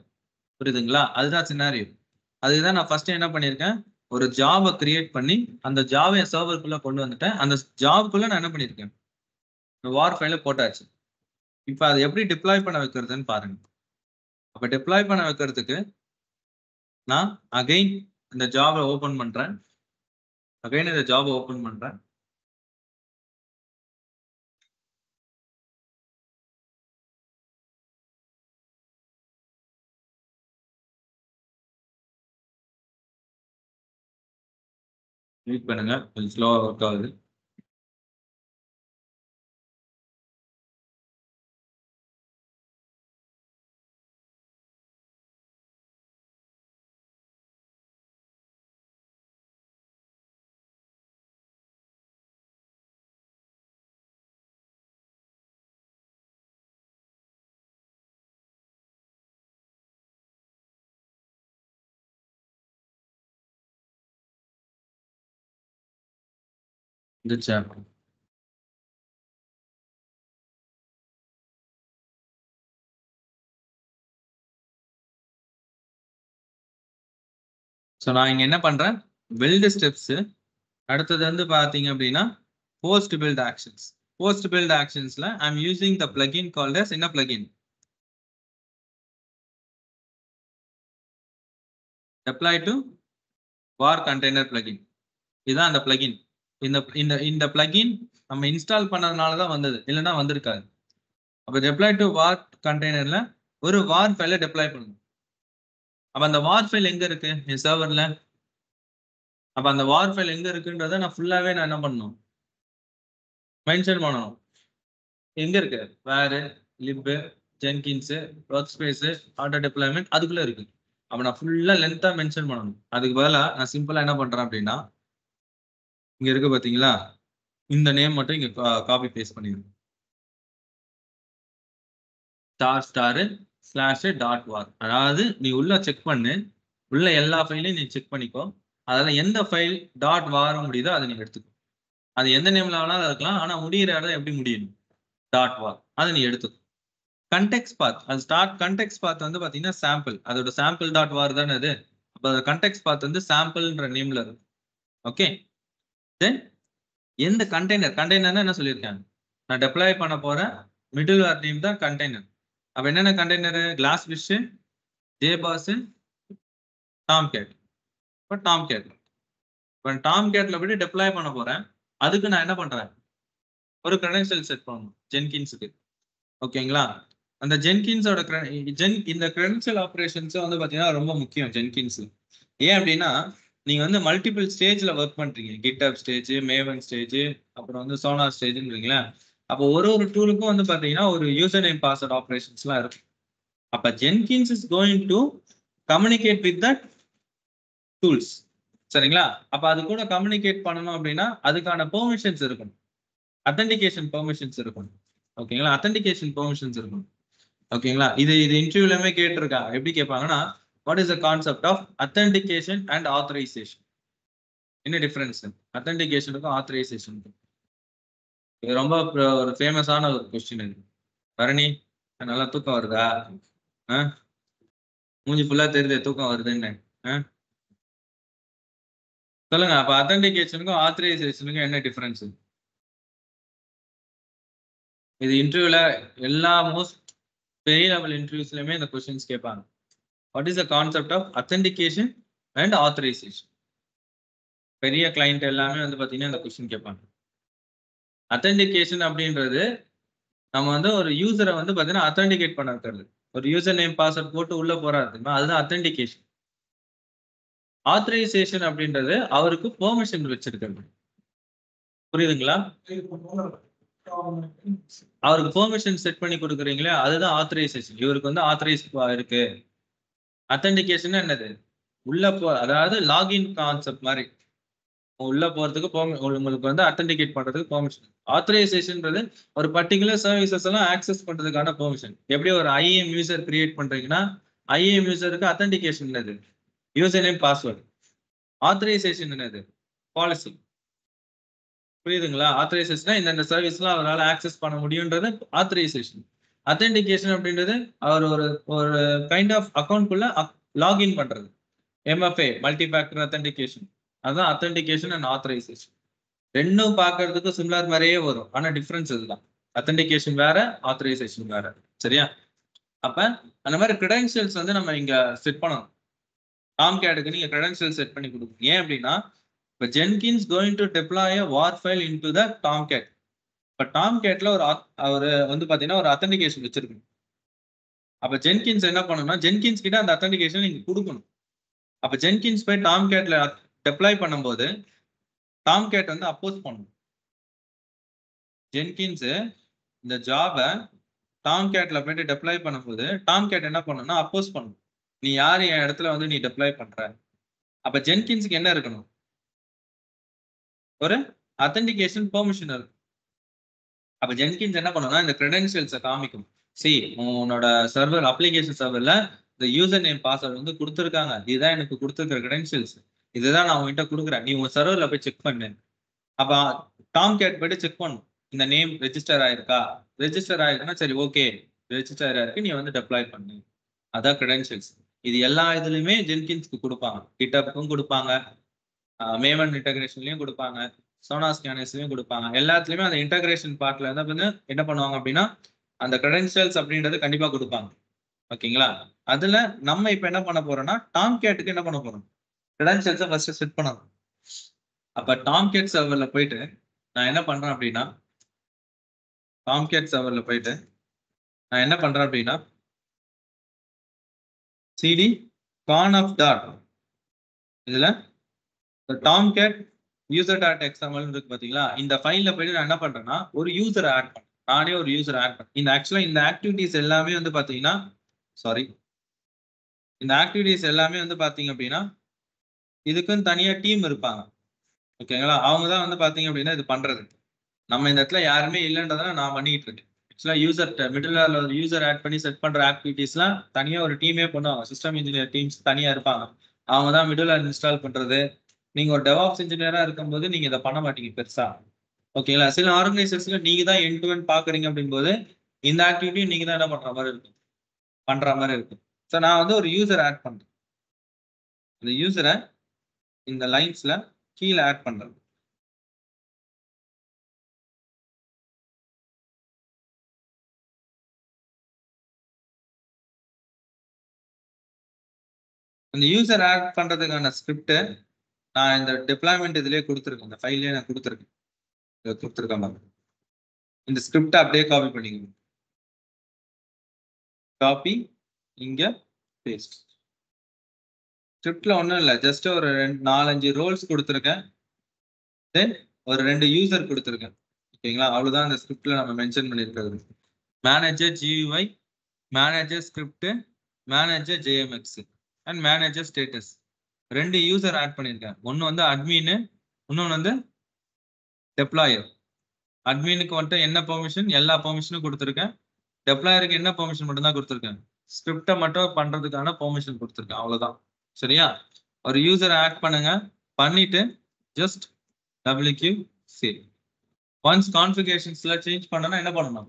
புரியுதுங்களா? அதுதான் சினாரியோ. அதுதான் நான் ஃபர்ஸ்ட் என்ன பண்ணியிருக்கேன், ஒரு ஜாபை கிரியேட் பண்ணி அந்த ஜாபை என் சர்வருக்குள்ள கொண்டு வந்துட்டேன். அந்த ஜாபுக்குள்ள நான் என்ன பண்ணியிருக்கேன், வார் ஃபைல போட்டாச்சு. இப்ப அதை எப்படி டிப்ளாய் பண்ண வைக்கிறதுன்னு பாருங்க. அப்ப டிப்ளாய் பண்ண வைக்கிறதுக்கு நான் அகைன் இந்த ஜாபை ஓபன் பண்றேன். அகைன் இந்த ஜாபை ஓபன் பண்றேன். வெயிட் பண்ணுங்க, கொஞ்சம் ஸ்லோவா ஒர்க் ஆகுது. வந்துச்சா? ஸோ நான் இங்க என்ன பண்றேன், பில்ட் ஸ்டெப்ஸ். அடுத்தது வந்து பாத்தீங்க அப்படின்னா post build actions. Post build ஆக்ஷன்ஸ்ல I'm using the plugin called as என்ன plugin, deploy to var container plugin. இதுதான் அந்த பிளகின். இந்த இந்த இந்த பிளகின் நம்ம இன்ஸ்டால் பண்ணதுனால தான் வந்தது, இல்லைன்னா வந்திருக்காது. அப்போ deploy to var கண்டெய்னர்ல ஒரு வார் ஃபைலை deploy பண்ணணும். அப்ப அந்த வார் ஃபைல் எங்க இருக்கு என் சர்வர்ல? அப்ப அந்த வார் ஃபைல் எங்க இருக்குன்றத நான் ஃபுல்லாவே நான் என்ன பண்ணணும், மென்ஷன் பண்ணணும். எங்க இருக்கு, var, lib, Jenkins, workspace, auto deployment அதுக்குள்ள இருக்கு. அப்ப நான் ஃபுல்லா லென்த்தா மென்ஷன் பண்ணணும். அதுக்கு பதிலா நான் சிம்பிளா என்ன பண்றேன் அப்படின்னா, இங்க இருக்கு பாத்தீங்களா, இந்த நேம் மட்டும் இங்க காப்பி பேஸ்ட் பண்ணிடுங்க. **/.var. அதாவது நீ உள்ள செக் பண்ணு, உள்ள எல்லா ஃபைலையும் நீ செக் பண்ணிக்கோ. அதனால எந்த ஃபைல் .var முடியுதோ அதை நீ எடுத்துக்கோ. அது எந்த நேம்ல வேணாலும் இருக்கலாம், ஆனா முடிகிற இடம் எப்படி முடியணும், .var. அதை நீ எடுத்துக்கோ. கண்டெக்ஸ்ட் பாத், அது ஸ்டார்ட் கண்டெக்ஸ்ட் பாத் வந்து பாத்தீங்கன்னா சாம்பிள், அதோட sample.var தானே அது. அப்போ அது கண்டெக்ஸ்ட் பாத் வந்து சாம்பிள்ன்ற நேம்ல இருக்கும். ஓகே, தென் எந்த கண்டெய்னர்னா என்ன சொல்லியிருக்கேன், நான் டெப்ளாய் பண்ண போற மிடில் வேர் நேம் தான் கண்டெய்னர். அப்ப என்னென்ன கண்டெய்னர், கிளாஸ் ஃபிஷ், ஜேபாஸ், டாம்கேட். இப்போ டாம்கேட், இப்போ டாம்கேட்ல போய் டெப்ளாய் பண்ண போறேன். அதுக்கு நான் என்ன பண்றேன், ஒரு கிரெடென்ஷியல் செட் பண்ணணும் ஜென்கின்ஸுக்கு. ஓகேங்களா, அந்த ஜென்கின்ஸோட இந்த கிரெடென்ஷியல் ஆப்ரேஷன்ஸ் வந்து பாத்தீங்கன்னா ரொம்ப முக்கியம் ஜென்கின்ஸ். ஏன் அப்படின்னா, நீங்க வந்து மல்டிபிள் ஸ்டேஜ்ல ஒர்க் பண்றீங்க, GitHub ஸ்டேஜ், மேவன் ஸ்டேஜ், அப்புறம் வந்து சோனார் ஸ்டேஜ்ன்றீங்களா. அப்போ ஒரு ஒரு டூலுக்கும் வந்து பாத்தீங்கன்னா ஒரு யூசர் நேம் பாஸ்வேர்ட் ஆப்ரேஷன்ஸ்லாம் இருக்கும். அப்ப Jenkins is going to communicate with that tools. சரிங்களா, அப்ப அது கூட கம்யூனிகேட் பண்ணணும் அப்படின்னா அதுக்கான பெர்மிஷன்ஸ் இருக்கணும், அத்தன்டிகேஷன் பெர்மிஷன்ஸ் இருக்கணும். ஓகேங்களா, அத்தன்டிகேஷன் பெர்மிஷன்ஸ் இருக்கணும். ஓகேங்களா, இது இன்டர்வியூலமே கேட்டிருக்காங்க. எப்படி கேட்பாங்கன்னா, what is the concept of authentication and authorization, என்ன டிஃபரன்ஸ் அத்தன்டிகேஷனுக்கும் ஆத்தரைசேஷனுக்கும்? இது ரொம்ப ஒரு ஃபேமஸான ஒரு கொஸ்டின். இது பரணி, நல்லா தூக்கம் வருதா? மூஞ்சி ஃபுல்லா தெரியுது தூக்கம் வருதுன்னு. சொல்லுங்க, அப்ப அத்தன்டிகேஷனுக்கும் ஆத்தரைசேஷனுக்கும் என்ன டிஃபரன்ஸ்? இது இன்டர்வியூல எல்லா மோஸ்ட் பெரிய லெவல் இன்டர்வியூஸ்லயுமே இந்த கொஸ்டின்ஸ் கேட்பாங்க. What is the concept of authentication and authorization? பெரிய கிளைண்ட் எல்லாமே வந்து பாத்தீங்கன்னா இந்த கொஸ்டின் கேட்பாங்க. அத்தன்டிகேஷன் அப்படின்றது நம்ம வந்து ஒரு யூசரை வந்து பாத்தீங்கன்னா அத்தன்டிகேட் பண்ண வைக்கிறது. ஒரு யூசர் நேம் பாஸ்வேர்ட் போட்டு உள்ள போறாரு, அதுதான் அத்தன்டிகேஷன். ஆத்தரைசேஷன் அப்படின்றது அவருக்கு பெர்மிஷன் வச்சிருக்கிறது. புரியுதுங்களா? அவருக்கு பெர்மிஷன் செட் பண்ணி கொடுக்குறீங்களே, அதுதான் ஆத்தரைசேஷன். இவருக்கு வந்து ஆத்தரைஸ் இருக்கு. அத்தன்டிகேஷன் என்னது, உள்ள அதாவது லாகின் கான்செப்ட் மாதிரி, உள்ள போறதுக்கு உங்களுக்கு வந்து அத்தன்டிகேட் பண்றதுக்கு பெர்மிஷன். ஆத்தரைசேஷன்ன்றது ஒரு பர்டிகுலர் சர்வீசஸ் எல்லாம் ஆக்சஸ் பண்றதுக்கான பெர்மிஷன். எப்படி ஒரு IAM யூசர் கிரியேட் பண்றீங்கன்னா, IAM யூசருக்கு அத்தன்டிகேஷன் என்னது, யூசர் நேம் பாஸ்வேர்டு. ஆத்தரைசேஷன் என்னது, பாலிசி. புரியுதுங்களா? ஆத்தரைசேஷன் இந்த சர்வீஸ்லாம் அவரால் ஆக்சஸ் பண்ண முடியும்ன்றது ஆத்தரைசேஷன். அத்தன்டிகேஷன் அப்படின்றது அவர் ஒரு கைண்ட் ஆஃப் அக்கௌண்ட்குள்ள லாகின் பண்றது, MFA மல்டி ஃபேக்டர் அத்தன்டிகேஷன். அதுதான் அத்தன்டிகேஷன் அண்ட் ஆத்தரைசேஷன். ரெண்டும் பார்க்கறதுக்கு சிமிலர் மாதிரியே வரும், ஆனா டிஃபரன்ஸ் இதுதான். அத்தன்டிகேஷன் வேற, ஆத்தரைசேஷன் வேற. சரியா? அப்ப அந்த மாதிரி கிரெடென்ஷியல்ஸ் வந்து நம்ம இங்க செட் பண்ணணும். டாம்கேட்டுக்கு நீங்க கிரெடென்ஷியல் செட் பண்ணி கொடுக்கணும். ஏன் அப்படின்னா இப்போ Jenkins going to deploy a war file into the Tomcat. இப்போ டாம்கேட்ல ஒரு வந்து பாத்தீங்கன்னா ஒரு அத்தன்டிகேஷன் வச்சிருக்கணும். அப்ப ஜென்கின்ஸ் என்ன பண்ணணும்னா ஜென்கின்ஸ் கிட்ட அந்த அத்தன்டிகேஷன் நீங்க கொடுக்கணும். அப்ப ஜென்கின்ஸ் போய் டாம்கேட்ல டெப்ளாய் பண்ணும்போது டாம்கேட் வந்து அப்போஸ் பண்ணணும். ஜென்கின்ஸ் இந்த ஜாபை டாம்கேட்ல போயிட்டு டெப்ளாய் பண்ணும்போது டாம்கேட் என்ன பண்ணணும்னா அப்போஸ் பண்ணணும். நீ யார் என் இடத்துல வந்து நீ டெப்ளாய் பண்ற. அப்ப ஜென்கின்ஸ்க்கு என்ன இருக்கணும்? ஒரு அத்தன்டிகேஷன் பெர்மிஷன் இருக்கு. அப்ப ஜென்கின்ஸ் என்ன பண்ணணும்னா இந்த கிரெடென்ஷியல்ஸை காமிக்கும். உன்னோட சர்வர் அப்ளிகேஷன் சர்வர்ல இந்த யூசர் நேம் பாஸ்வேர்டு வந்து கொடுத்துருக்காங்க. இதுதான் எனக்கு கொடுத்துருக்கிற கிரெடென்ஷியல்ஸ். இதுதான் நான் உங்ககிட்ட கொடுக்குறேன். நீ உங்க சர்வர்ல போய் செக் பண்ணு. அப்ப டாம்கேட் போயிட்டு செக் பண்ணும். இந்த நேம் ரெஜிஸ்டர் ஆயிருக்கா? ரெஜிஸ்டர் ஆயிருக்குன்னா சரி ஓகே ரெஜிஸ்டர் ஆயிருக்கு, நீ வந்து டெப்ளாய் பண்ணு. அதான் கிரெடென்ஷியல்ஸ். இது எல்லா இதுலயுமே ஜென்கின்ஸ்க்கு கொடுப்பாங்க. கிட்டப்புக்கும் கொடுப்பாங்க, மேவன் இன்டகிரேஷன்லயும் கொடுப்பாங்க, சோனா ஸ்கேனர்ஸ்லயும் கொடுப்பாங்க. எல்லாத்துலயுமே அந்த இன்டகிரேஷன் பார்ட்ல வந்து என்ன பண்ணுவாங்க அப்படின்னா அந்த கிரெடென்ஷியல்ஸ் அப்படின்றது கண்டிப்பா கொடுப்பாங்க. ஓகேங்களா? அதுல நம்ம இப்ப என்ன பண்ண போறோம்னா டாம்கேட்டுக்கு என்ன பண்ண போறோம்? கிரெடென்ஷியல்ஸை ஃபர்ஸ்ட் செட் பண்ணணும். அப்ப டாம்கேட் சர்வர்ல போயிட்டு நான் என்ன பண்றேன் அப்படின்னா cd conf dot இதுல டாம்கேட் user.xml இருக்கு பாத்தீங்களா? இந்த ஃபைல்ல போயிட்டு நான் என்ன பண்றேன்னா ஒரு யூசரை ஆட் பண்றேன். நானே ஒரு யூசர் ஆட் பண்ணேன். இந்த ஆக்சுவலா இந்த ஆக்டிவிட்டிஸ் எல்லாமே வந்து பாத்தீங்கன்னா இந்த ஆக்டிவிட்டிஸ் எல்லாமே வந்து பாத்தீங்க அப்படின்னா இதுக்குன்னு தனியா டீம் இருப்பாங்க. ஓகேங்களா? அவங்க தான் வந்து பாத்தீங்க அப்படின்னா இது பண்றது. நம்ம இந்த இடத்துல யாருமே இல்லைன்றதால நான் பண்ணிட்டு இருக்கேன். ஆக்சுவலா யூசர் ஆட் பண்ணி செட் பண்ற ஆக்டிவிட்டிஸ்லாம் தனியா ஒரு டீமே பண்ணுவாங்க. சிஸ்டம் இன்ஜினியர் டீம்ஸ் தனியா இருப்பாங்க. அவங்க தான் மிடில் இன்ஸ்டால் பண்றது. நீங்க ஒரு டெவாப்ஸ் இன்ஜினியரா இருக்கும்போது நீங்க இதை பண்ண மாட்டீங்க பெருசா. ஓகேங்களா? சில ஆர்கனைசேஷன்ல நீங்க தான் எண்ட் டு எண்ட் பாக்குறீங்க அப்படிங்கும்போது இந்த ஆக்டிவிட்டியும் நீங்க தான் என்ன பண்ற மாதிரி இருக்கும். ஸோ நான் வந்து ஒரு யூசர் ஆட் பண்றேன். இந்த யூசரை இந்த லைன்ஸ்ல கீழே ஆட் பண்றது. இந்த யூசர் ஆட் பண்றதுக்கான ஸ்கிரிப்ட் நான் இந்த டிப்ளாய்மெண்ட் இதுலயே கொடுத்துருக்கேன். இந்த ஃபைல்லே நான் கொடுத்துருக்கேன். இந்த ஸ்கிரிப்ட் அப்படியே காப்பி பண்ணிக்கணும். காப்பி இங்க பேஸ்ட். ஸ்கிரிப்ட்ல ஒன்றும் இல்லை, ஜஸ்ட் ஒரு 4-5 ரோல்ஸ் கொடுத்துருக்கேன். தென் ஒரு 2 யூசர் கொடுத்துருக்கேன். ஓகேங்களா? அவ்வளவுதான் இந்த ஸ்கிரிப்ட்ல நம்ம மென்ஷன் பண்ணியிருக்கிறது. Manager GUI, manager script, manager JMX and manager status. 2 user add பண்ணியிருக்கேன். ஒன்று வந்து அட்மின், இன்னொன்று வந்து டெப்ளாயர். அட்மினுக்கு வந்துட்டு என்ன பெர்மிஷன்? எல்லா பெர்மிஷனும் கொடுத்துருக்கேன். டெப்ளாயருக்கு என்ன பெர்மிஷன் மட்டும் தான் கொடுத்துருக்கேன்? ஸ்கிரிப்டை மட்டும் பண்றதுக்கான பெர்மிஷன் கொடுத்துருக்கேன். அவ்வளவுதான். சரியா? ஒரு யூசர் ஆட் பண்ணுங்க. பண்ணிட்டு ஜஸ்ட் WQ சேவ். ஒன்ஸ் கான்ஃபிகரேஷன்ஸ்ல சேஞ்ச் பண்ணனா என்ன பண்ணணும்?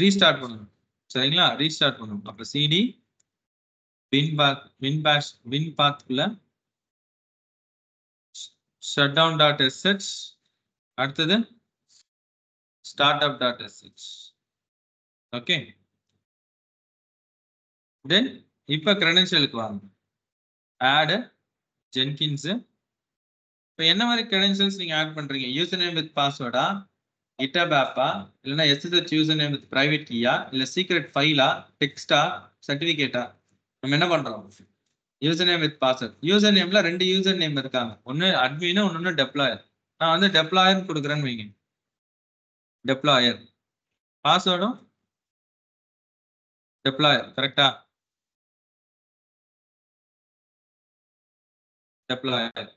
ரீஸ்டார்ட் பண்ணணும். சரிங்களா? ரீஸ்டார்ட் பண்ணணும். அப்ப cd bin pathக்குள்ள shutdown.sh, அடுத்தது startup.sh. ஓகே. தென் இப்ப கிரெடென்ஷியலுக்கு வாங்க. ஆட் ஜென்கின்ஸ். இப்போ என்ன மாதிரி கிரெடென்ஷியல்ஸ் நீங்க ஆட் பண்றீங்க? யூசர் நேம் வித் பாஸ்வேர்டா, GitHub ஆப்பா, இல்லைன்னா SSH user name with private கீயா, இல்ல சீக்ரெட் ஃபைலா, டெக்ஸ்டா, சர்டிபிகேட்டா? நம்ம என்ன பண்றோம்? User name with password. User நேம்ல 2 யூசர் நேம் இருக்காங்க. ஒன்னு அட்மின், ஒன்னு டெப்ளாயர். நான் வந்து டெப்ளாயர் கொடுக்குறேன்னு வைங்க. டெப்ளாயர். பாஸ்வேர்டும் டெப்ளாயர். கரெக்டா? டெப்ளாயர்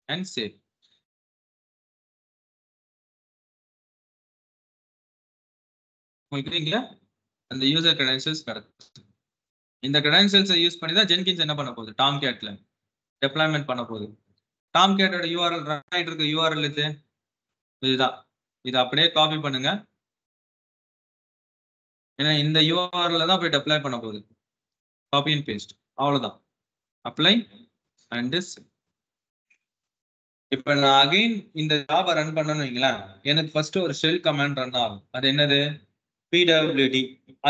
அண்ட் சேவ். உங்களுக்கு இங்க அந்த யூசர் கிரெடென்ஷியல்ஸ் கிடைக்கும். இந்த கிரெடென்ஷியல்ஸை யூஸ் பண்ணி தான் ஜென்கின்ஸ் என்ன பண்ண போகுது? டாம்கேட்ல டெப்ளாய்மெண்ட் பண்ண போகுது. டாம்கேட்டோட URL ரன் ஆகிட்டு இருக்க URL இதுதான். இது அப்படியே காப்பி பண்ணுங்க. ஏன்னா இந்த URL தான் போய் டெப்ளாய் பண்ண போகுது. Copy and paste. அவ்வளவுதான். Apply and this. இப்ப நான் அகைன் இந்த ஜாபை ரன் பண்ணணும்னு வைங்களேன், எனக்கு ஃபர்ஸ்ட் ஒரு ஷெல் கமாண்ட் ரன் ஆகும். அது என்னது? pwd.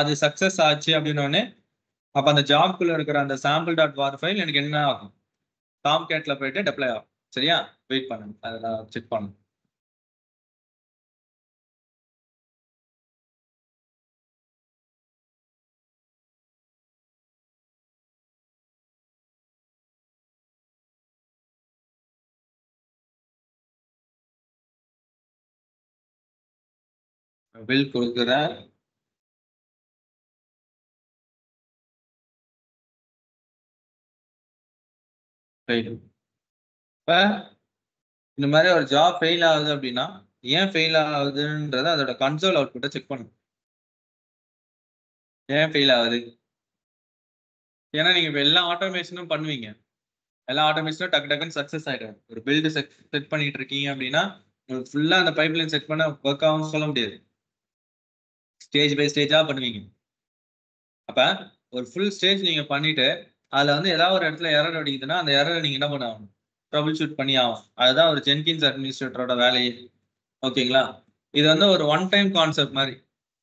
அது சக்சஸ் ஆச்சு அப்படின்னோடனே அப்ப அந்த ஜாப்குள்ள இருக்கிற அந்த சாம்பிள் டாட் வார் ஃபைல் எனக்கு என்ன ஆகும்? டாம்கேட்ல போயிட்டு டெப்ளாய் ஆகும். சரியா? வெயிட் பண்ணுங்க, அதை நான் செக் பண்ணணும். பில் கொடுக்குறேன். இப்ப இந்த மாதிரி ஒரு ஜாப் ஃபெயில் ஆகுது அப்படின்னா ஏன் ஃபெயில் ஆகுதுன்றத அதோட கன்சோல் அவுட்புட்டை செக் பண்ணுங்க. ஏன் ஃபெயில் ஆகுது? ஏன்னா நீங்க இப்ப எல்லா ஆட்டோமேஷனும் பண்ணுவீங்க, எல்லா ஆட்டோமேஷனும் டக்கு டக்குன்னு சக்சஸ் ஆயிடும். ஒரு பில்டு செட் பண்ணிட்டு இருக்கீங்க அப்படின்னா உங்களுக்கு ஃபுல்லா அந்த பைப்லைன் செட் பண்ண ஒர்க் ஆகும் சொல்ல முடியாது. ஸ்டேஜ் பை ஸ்டேஜா பண்ணுவீங்க. அப்ப ஒரு ஃபுல் ஸ்டேஜ் நீங்க பண்ணிட்டு அதுல வந்து ஏதாவது ஒரு இடத்துல எரர் அடிக்குதுன்னா அந்த எரரை நீங்க என்ன பண்ண ஆகணும்? ட்ரபிள் ஷூட் பண்ணி ஆகும். அதுதான் ஒரு ஜென்கின்ஸ் அட்மினிஸ்ட்ரேட்டரோட வேலையே. ஓகேங்களா? இது வந்து ஒரு ஒன் டைம் கான்செப்ட் மாதிரி.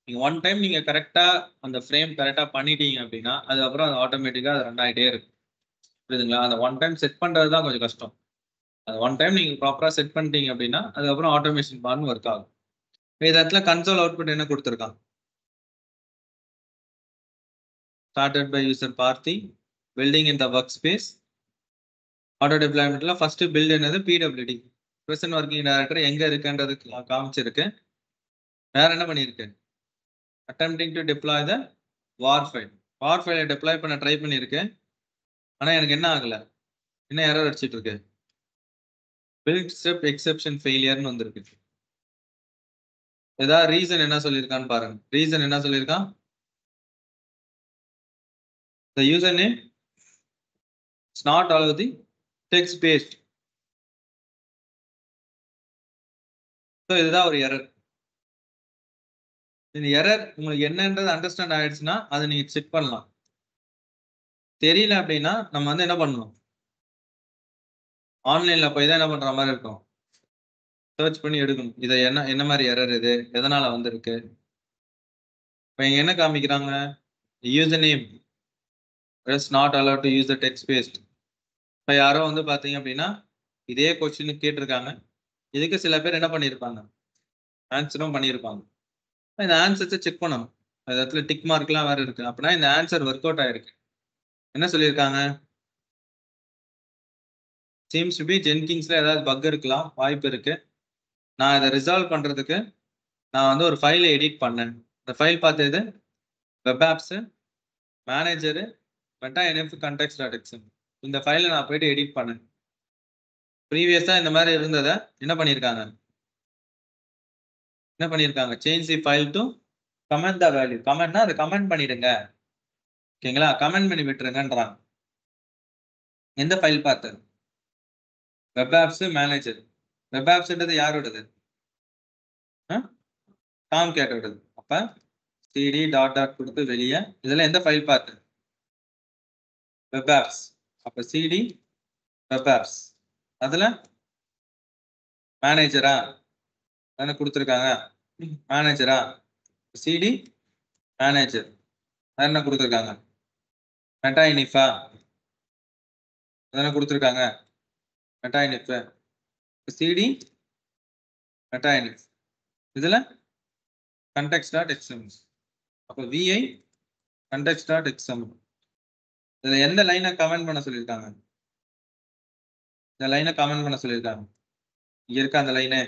நீங்க ஒன் டைம் நீங்க கரெக்டா அந்த ஃப்ரேம் கரெக்டா பண்ணிட்டீங்க அப்படின்னா அதுக்கப்புறம் அது ஆட்டோமேட்டிக்கா அது ரன் ஆகிட்டே இருக்கு. புரியுதுங்களா? அந்த ஒன் டைம் செட் பண்றது தான் கொஞ்சம் கஷ்டம். அது ஒன் டைம் நீங்க ப்ராப்பரா செட் பண்ணிட்டீங்க அப்படின்னா அதுக்கப்புறம் ஆட்டோமேஷன் பார்னு ஒர்க் ஆகும். இந்த இடத்துல கன்சோல் அவுட்புட் என்ன கொடுத்துருக்கான்? started by user Parthi, building in the workspace. Auto டிப்ளாய்மெண்ட்ல ஃபர்ஸ்ட் பில்ட் என்னது? பிடபிள்யூடி, பிரசன்ட் ஒர்க்கிங் டைரக்டர் எங்க இருக்குன்றது காமிச்சிருக்கு. வேற என்ன பண்ணிருக்கு? Attempting to deploy the war file. War ஃபைலை டிப்ளாய் பண்ண ட்ரை பண்ணிருக்கு. ஆனா எனக்கு என்ன ஆகல, என்ன எரர் அடிச்சிட்டு இருக்கு? பில்ட் ஸ்டெப் எக்ஸெப்ஷன் ஃபெயிலியர்னு வந்திருக்கு. ஏதாவது ரீசன் என்ன சொல்லியிருக்கான்னு பாருங்க. ரீசன் என்ன சொல்லியிருக்கான்? the username is not allow the text based. So இதுதான் ஒரு எரர். இந்த எரர் உங்களுக்கு என்னன்றது அண்டர்ஸ்டாண்ட் ஆயிடுச்சுன்னா அதை நீங்க செக் பண்ணலாம். தெரியல அப்படின்னா நம்ம வந்து என்ன பண்ணணும்? ஆன்லைன்ல போய் தான் என்ன பண்ற மாதிரி இருக்கும், சர்ச் பண்ணி எடுக்கணும். இதை என்ன மாதிரி எரர், இது எதனால வந்திருக்கு. இப்போ இங்க என்ன காமிக்கிறாங்க? User name is not allow to use the text paste. இப்போ யாரோ வந்து பார்த்தீங்க அப்படின்னா இதே கொஸ்டின் கேட்டிருக்காங்க. இதுக்கு சில பேர் என்ன பண்ணியிருப்பாங்க? ஆன்சரும் பண்ணியிருப்பாங்க. இந்த ஆன்சர்ஸை செக் பண்ணணும். அந்த இடத்துல டிக் மார்க்லாம் வேற இருக்கு. அப்படின்னா இந்த ஆன்சர் ஒர்க் அவுட் ஆயிருக்கு. என்ன சொல்லியிருக்காங்க? சீம்ஸ் டு பி ஜென்கின்ஸ்ல ஏதாவது பக் இருக்கலாம், வாய்ப்பு இருக்கு. நான் இதை ரிசால்வ் பண்றதுக்கு நான் வந்து ஒரு ஃபைலை எடிட் பண்ணேன். இந்த ஃபைல் பார்த்தது web apps manager meta NF context dot XM. இந்த ஃபைலை நான் போயிட்டு எடிட் பண்ணேன். ப்ரீவியஸா இந்த மாதிரி இருந்ததை என்ன பண்ணியிருக்காங்க? Change the file to comment the value. கமெண்ட்னா அதை கமெண்ட் பண்ணிடுங்க. ஓகேங்களா? கமெண்ட் பண்ணி விட்டுருங்கன்றாங்க. எந்த ஃபைல் பார்த்து? Web apps manager. வெப் ஆப்ஸ்ன்றது யாரோடது? டாம் கேட்டோடது. அப்ப சிடி டாட் டாட் கொடுத்து வெளியே இதுல எந்த ஃபைல் பார்த்து? Web apps. அப்ப சிடி வெப் ஆப்ஸ், அதுல மேனேஜரா தானே கொடுத்துருக்காங்க. மேனேஜரா சிடி மேனேஜர் என்ன கொடுத்துருக்காங்க? மெட்டா இனிஃபா தானே கொடுத்துருக்காங்க. மெட்டா இனிஃப் சிடி மெட்டா இனிஃப், இதுல கண்டெக்ஸ்ட் டாட் எக்ஸ்எம்எல். அப்ப விஐ கண்டெக்ஸ்ட் டாட் எக்ஸ்எம்எல். இதுல எந்த லைனை கமெண்ட் பண்ண சொல்லியிருக்காங்க? இந்த லைனை கமெண்ட் பண்ண சொல்லியிருக்காங்க. இங்க இருக்க அந்த லைனு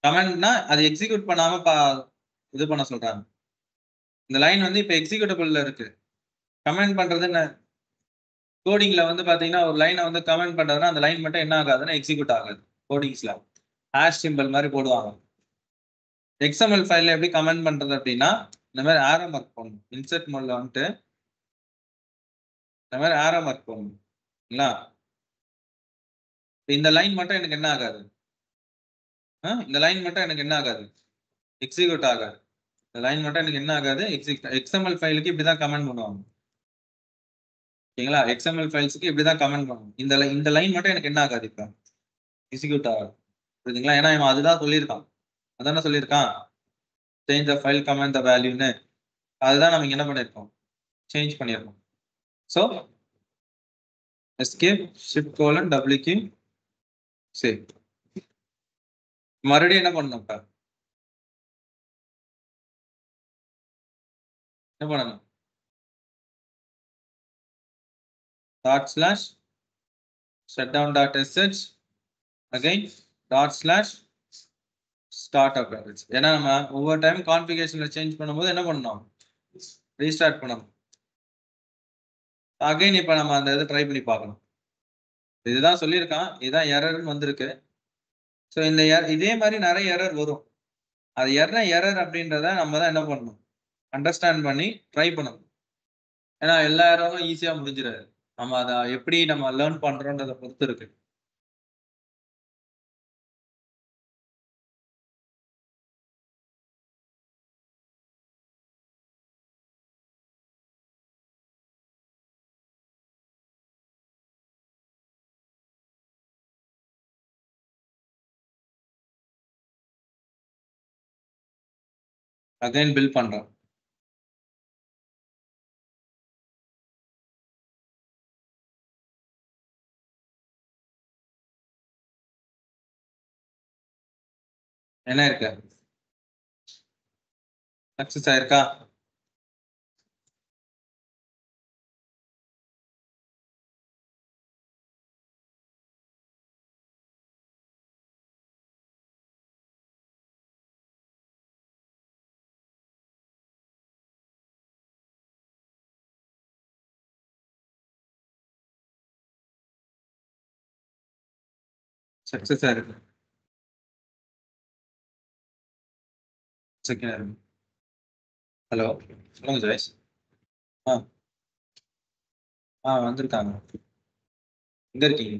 கமெண்ட்னா அது எக்ஸிக்யூட் பண்ணாம இது பண்ண சொல்றாங்க. இந்த லைன் வந்து இப்ப எக்ஸிக்யூட்டபிள்ல இருக்கு. கமெண்ட் பண்றது என்ன? கோடிங்ல வந்து பாத்தீங்கன்னா ஒரு லைனை வந்து கமெண்ட் பண்றதுன்னா அந்த லைன் மட்டும் என்ன ஆகாதுன்னா எக்ஸிக்யூட் ஆகாது. கோடிங்ஸ்ல ஹேஷ் சிம்பிள் மாதிரி போடுவாங்க. எக்ஸ்எம்எல் ஃபைல்ல எப்படி கமெண்ட் பண்றது அப்படின்னா இந்த மாதிரி ஆரோ மார்க் பண்ணணும். இன்சர்ட் மோட்ல வந்துட்டு இந்த மாதிரி ஆரோ மார்க் பண்ணணும். இந்த லைன் மட்டும் எனக்கு என்ன ஆகாது? இந்த லைன் மட்டும் எனக்கு என்ன ஆகாது? எக்ஸிக்யூட் ஆகாது. இந்த லைன் மட்டும் எனக்கு என்ன ஆகாது? எக்ஸ்எம்எல் ஃபைலுக்கு இப்படிதான் கமெண்ட் பண்ணுவாங்க. ஓகேங்களா? எக்ஸ்எம்எல் ஃபைல்ஸ்க்கு இப்படிதான் கமெண்ட் பண்ணுவோம். இந்த லைன் மட்டும் எனக்கு என்ன ஆகாது? இப்ப எக்ஸிக்யூட் ஆகாது. புரியுதுங்களா? ஏன்னா இவன் அதுதான் சொல்லியிருக்கான். அதானே சொல்லியிருக்கான், சேஞ்ச் த ஃபைல் கமெண்ட் த வேல்யூன்னு. அதுதான் நம்ம இங்க என்ன பண்ணியிருக்கோம், சேஞ்ச் பண்ணியிருக்கோம். So escape shift colon W save. மறுபடியும் என்ன பண்ணணும், இப்ப என்ன பண்ணணும், dot slash shutdown dot sh again dot slash startup. ஏன்னா நம்ம ஒவ்வொரு டைம் கான்ஃபிகரேஷன்ல சேஞ்ச் பண்ணும்போது என்ன பண்ணணும், ரீஸ்டார்ட் பண்ணணும். அகைன் இப்ப நம்ம அந்த இதை ட்ரை பண்ணி பார்க்கணும். இதுதான் சொல்லியிருக்கான், இதுதான் எரர்னு வந்திருக்கு. ஸோ இந்த இதே மாதிரி நிறைய எரர் வரும். அது என்ன எரர் அப்படின்றத நம்ம தான் என்ன பண்ணணும், அண்டர்ஸ்டாண்ட் பண்ணி ட்ரை பண்ணணும். ஏன்னா எல்லா எரரும் ஈஸியா முடிஞ்சிடாது. நம்ம அதை எப்படி நம்ம லேர்ன் பண்றோன்றதை பொறுத்து இருக்கு. அகைன் பில் பண்றோம். என்ன இருக்கு, சக்சஸ் ஆயிருக்கா? சக்சஸ் ஆயிருக்கு. ஹலோ, சொல்லுங்க ஜெயஸ். வந்திருக்காங்க. எங்க இருக்கீங்க?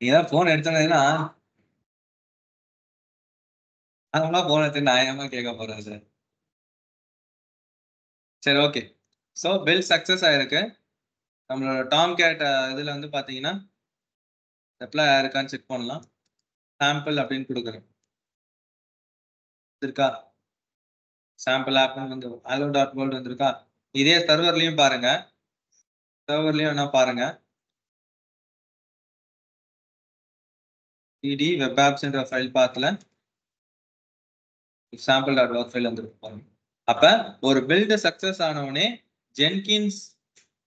நீதான் போன் எடுத்தோன்னா அவங்களா போன் எடுத்து நான் ஏமா கேட்க போறேன் சார். சரி, ஓகே. ஸோ பில் சக்சஸ் ஆயிருக்கு. நம்மளோட டாம் கேட் இதுல வந்து பாத்தீங்கன்னா அப்ளை ஆயிருக்கான்னு செக் பண்ணலாம். சாம்பிள் அப்படின்னு கொடுக்குறேன், இருக்கா? சாம்பிள் ஆப் வந்து ஹலோ டாட் வேர்ல்ட் வந்திருக்கா? இதே சர்வர்லயும் பாருங்க, சர்வர்லயும் என்ன பாருங்க, cd web apps-ன்ற ஃபைல் பாத்துல சாம்பிள் டாட் ஒர்க் ஃபைல் வந்துருக்கு. அப்ப ஒரு பில்டு சக்சஸ் ஆனவனே ஜென்கின்ஸ்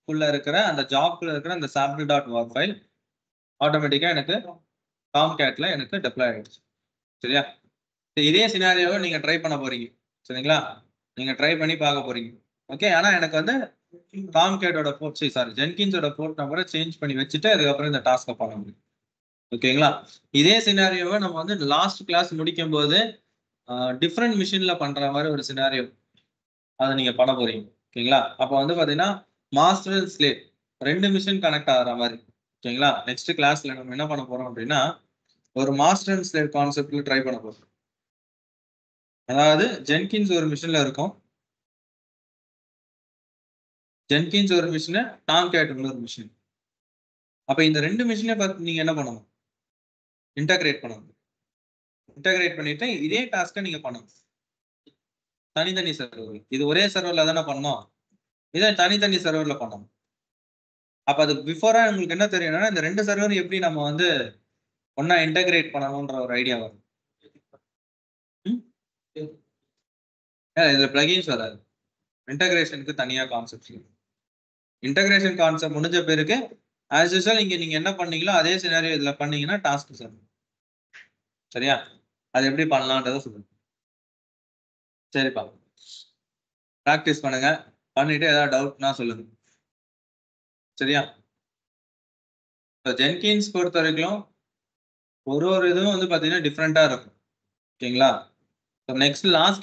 குள்ள இருக்கிற அந்த ஜாப்ல இருக்கிற அந்த சாம்பிள் டாட் ஒர்க் ஃபைல் ஆட்டோமேட்டிக்கா எனக்கு டாம் கேட்ல எனக்கு டெப்ளாய் ஆயிடுச்சு. சரியா? இதே சினாரியோவை நீங்க ட்ரை பண்ண போறீங்க, சரிங்களா? நீங்க ட்ரை பண்ணி பார்க்க போறீங்க. ஓகே, ஆனா எனக்கு வந்து டாம் கேட்டோட போர்ட், சாரி ஜென்கின்ஸோட போர்ட் நம்பரை சேஞ்ச் பண்ணி வச்சுட்டு அதுக்கப்புறம் இந்த டாஸ்க்கை பண்ண முடியும். ஓகேங்களா? இதே சினாரியோவை நம்ம வந்து லாஸ்ட் கிளாஸ் முடிக்கும் போது டிஃப்ரெண்ட் மிஷின்ல பண்ற மாதிரி ஒரு சினாரியோ அதை நீங்க பண்ண போறீங்க. ஓகேங்களா? அப்போ வந்து பாத்தீங்கன்னா மாஸ்டர் ஸ்லேவ் ரெண்டு மிஷின் கனெக்ட் ஆகிற மாதிரி. ஓகேங்களா? நெக்ஸ்ட் கிளாஸ்ல நம்ம என்ன பண்ண போறோம் அப்படின்னா ஒரு மாஸ்டர் அண்ட் ஸ்லேவ் கான்செப்ட்ல ட்ரை பண்ண போறோம். அதாவது ஜென்கின்ஸ் ஒரு மிஷின்ல இருக்கும், ஜென்கின்ஸ் ஒரு மிஷின், டாம் கேட் ஒரு மிஷின். அப்ப இந்த ரெண்டு மிஷினை பார்த்து நீங்க என்ன பண்ணணும், இன்டகிரேட் பண்ணணும். இன்டகிரேட் பண்ணிட்டு இதே டாஸ்க்கை நீங்க பண்ணணும் தனித்தனி சர்வர். இது ஒரே சர்வர்ல தானே பண்ணோம், இதை தனித்தனி சர்வர்ல பண்ணணும். அப்ப அது பிஃபோரா உங்களுக்கு என்ன தெரியும்னா இந்த ரெண்டு சர்வர் எப்படி நம்ம வந்து ஒன்னா இன்டகிரேட் பண்ணணும்ன்ற ஒரு ஐடியா வரும். இதுல பிளகின்ஸ் வராது, இன்டகிரேஷனுக்கு தனியா கான்செப்ட். இன்டகிரேஷன் கான்செப்ட் முடிஞ்ச பிறகு ஆஸ் யூசுவல் இங்க நீங்க என்ன பண்ணீங்களோ அதே சினாரியோ இதுல பண்ணீங்கன்னா டாஸ்க் சார். சரியா? அது எப்படி பண்ணலாம்ன்றத சொல்லுங்க. சரிப்பா, ப்ராக்டிஸ் பண்ணுங்க. பண்ணிட்டு ஏதாவது டவுட்னா சொல்லுங்க. சரியா? இப்போ ஜென்கின்ஸ் பொறுத்த வரைக்கும் ஒரு இதுவும் வந்து பார்த்தீங்கன்னா டிஃப்ரெண்ட்டாக இருக்கும். ஓகேங்களா? Next last class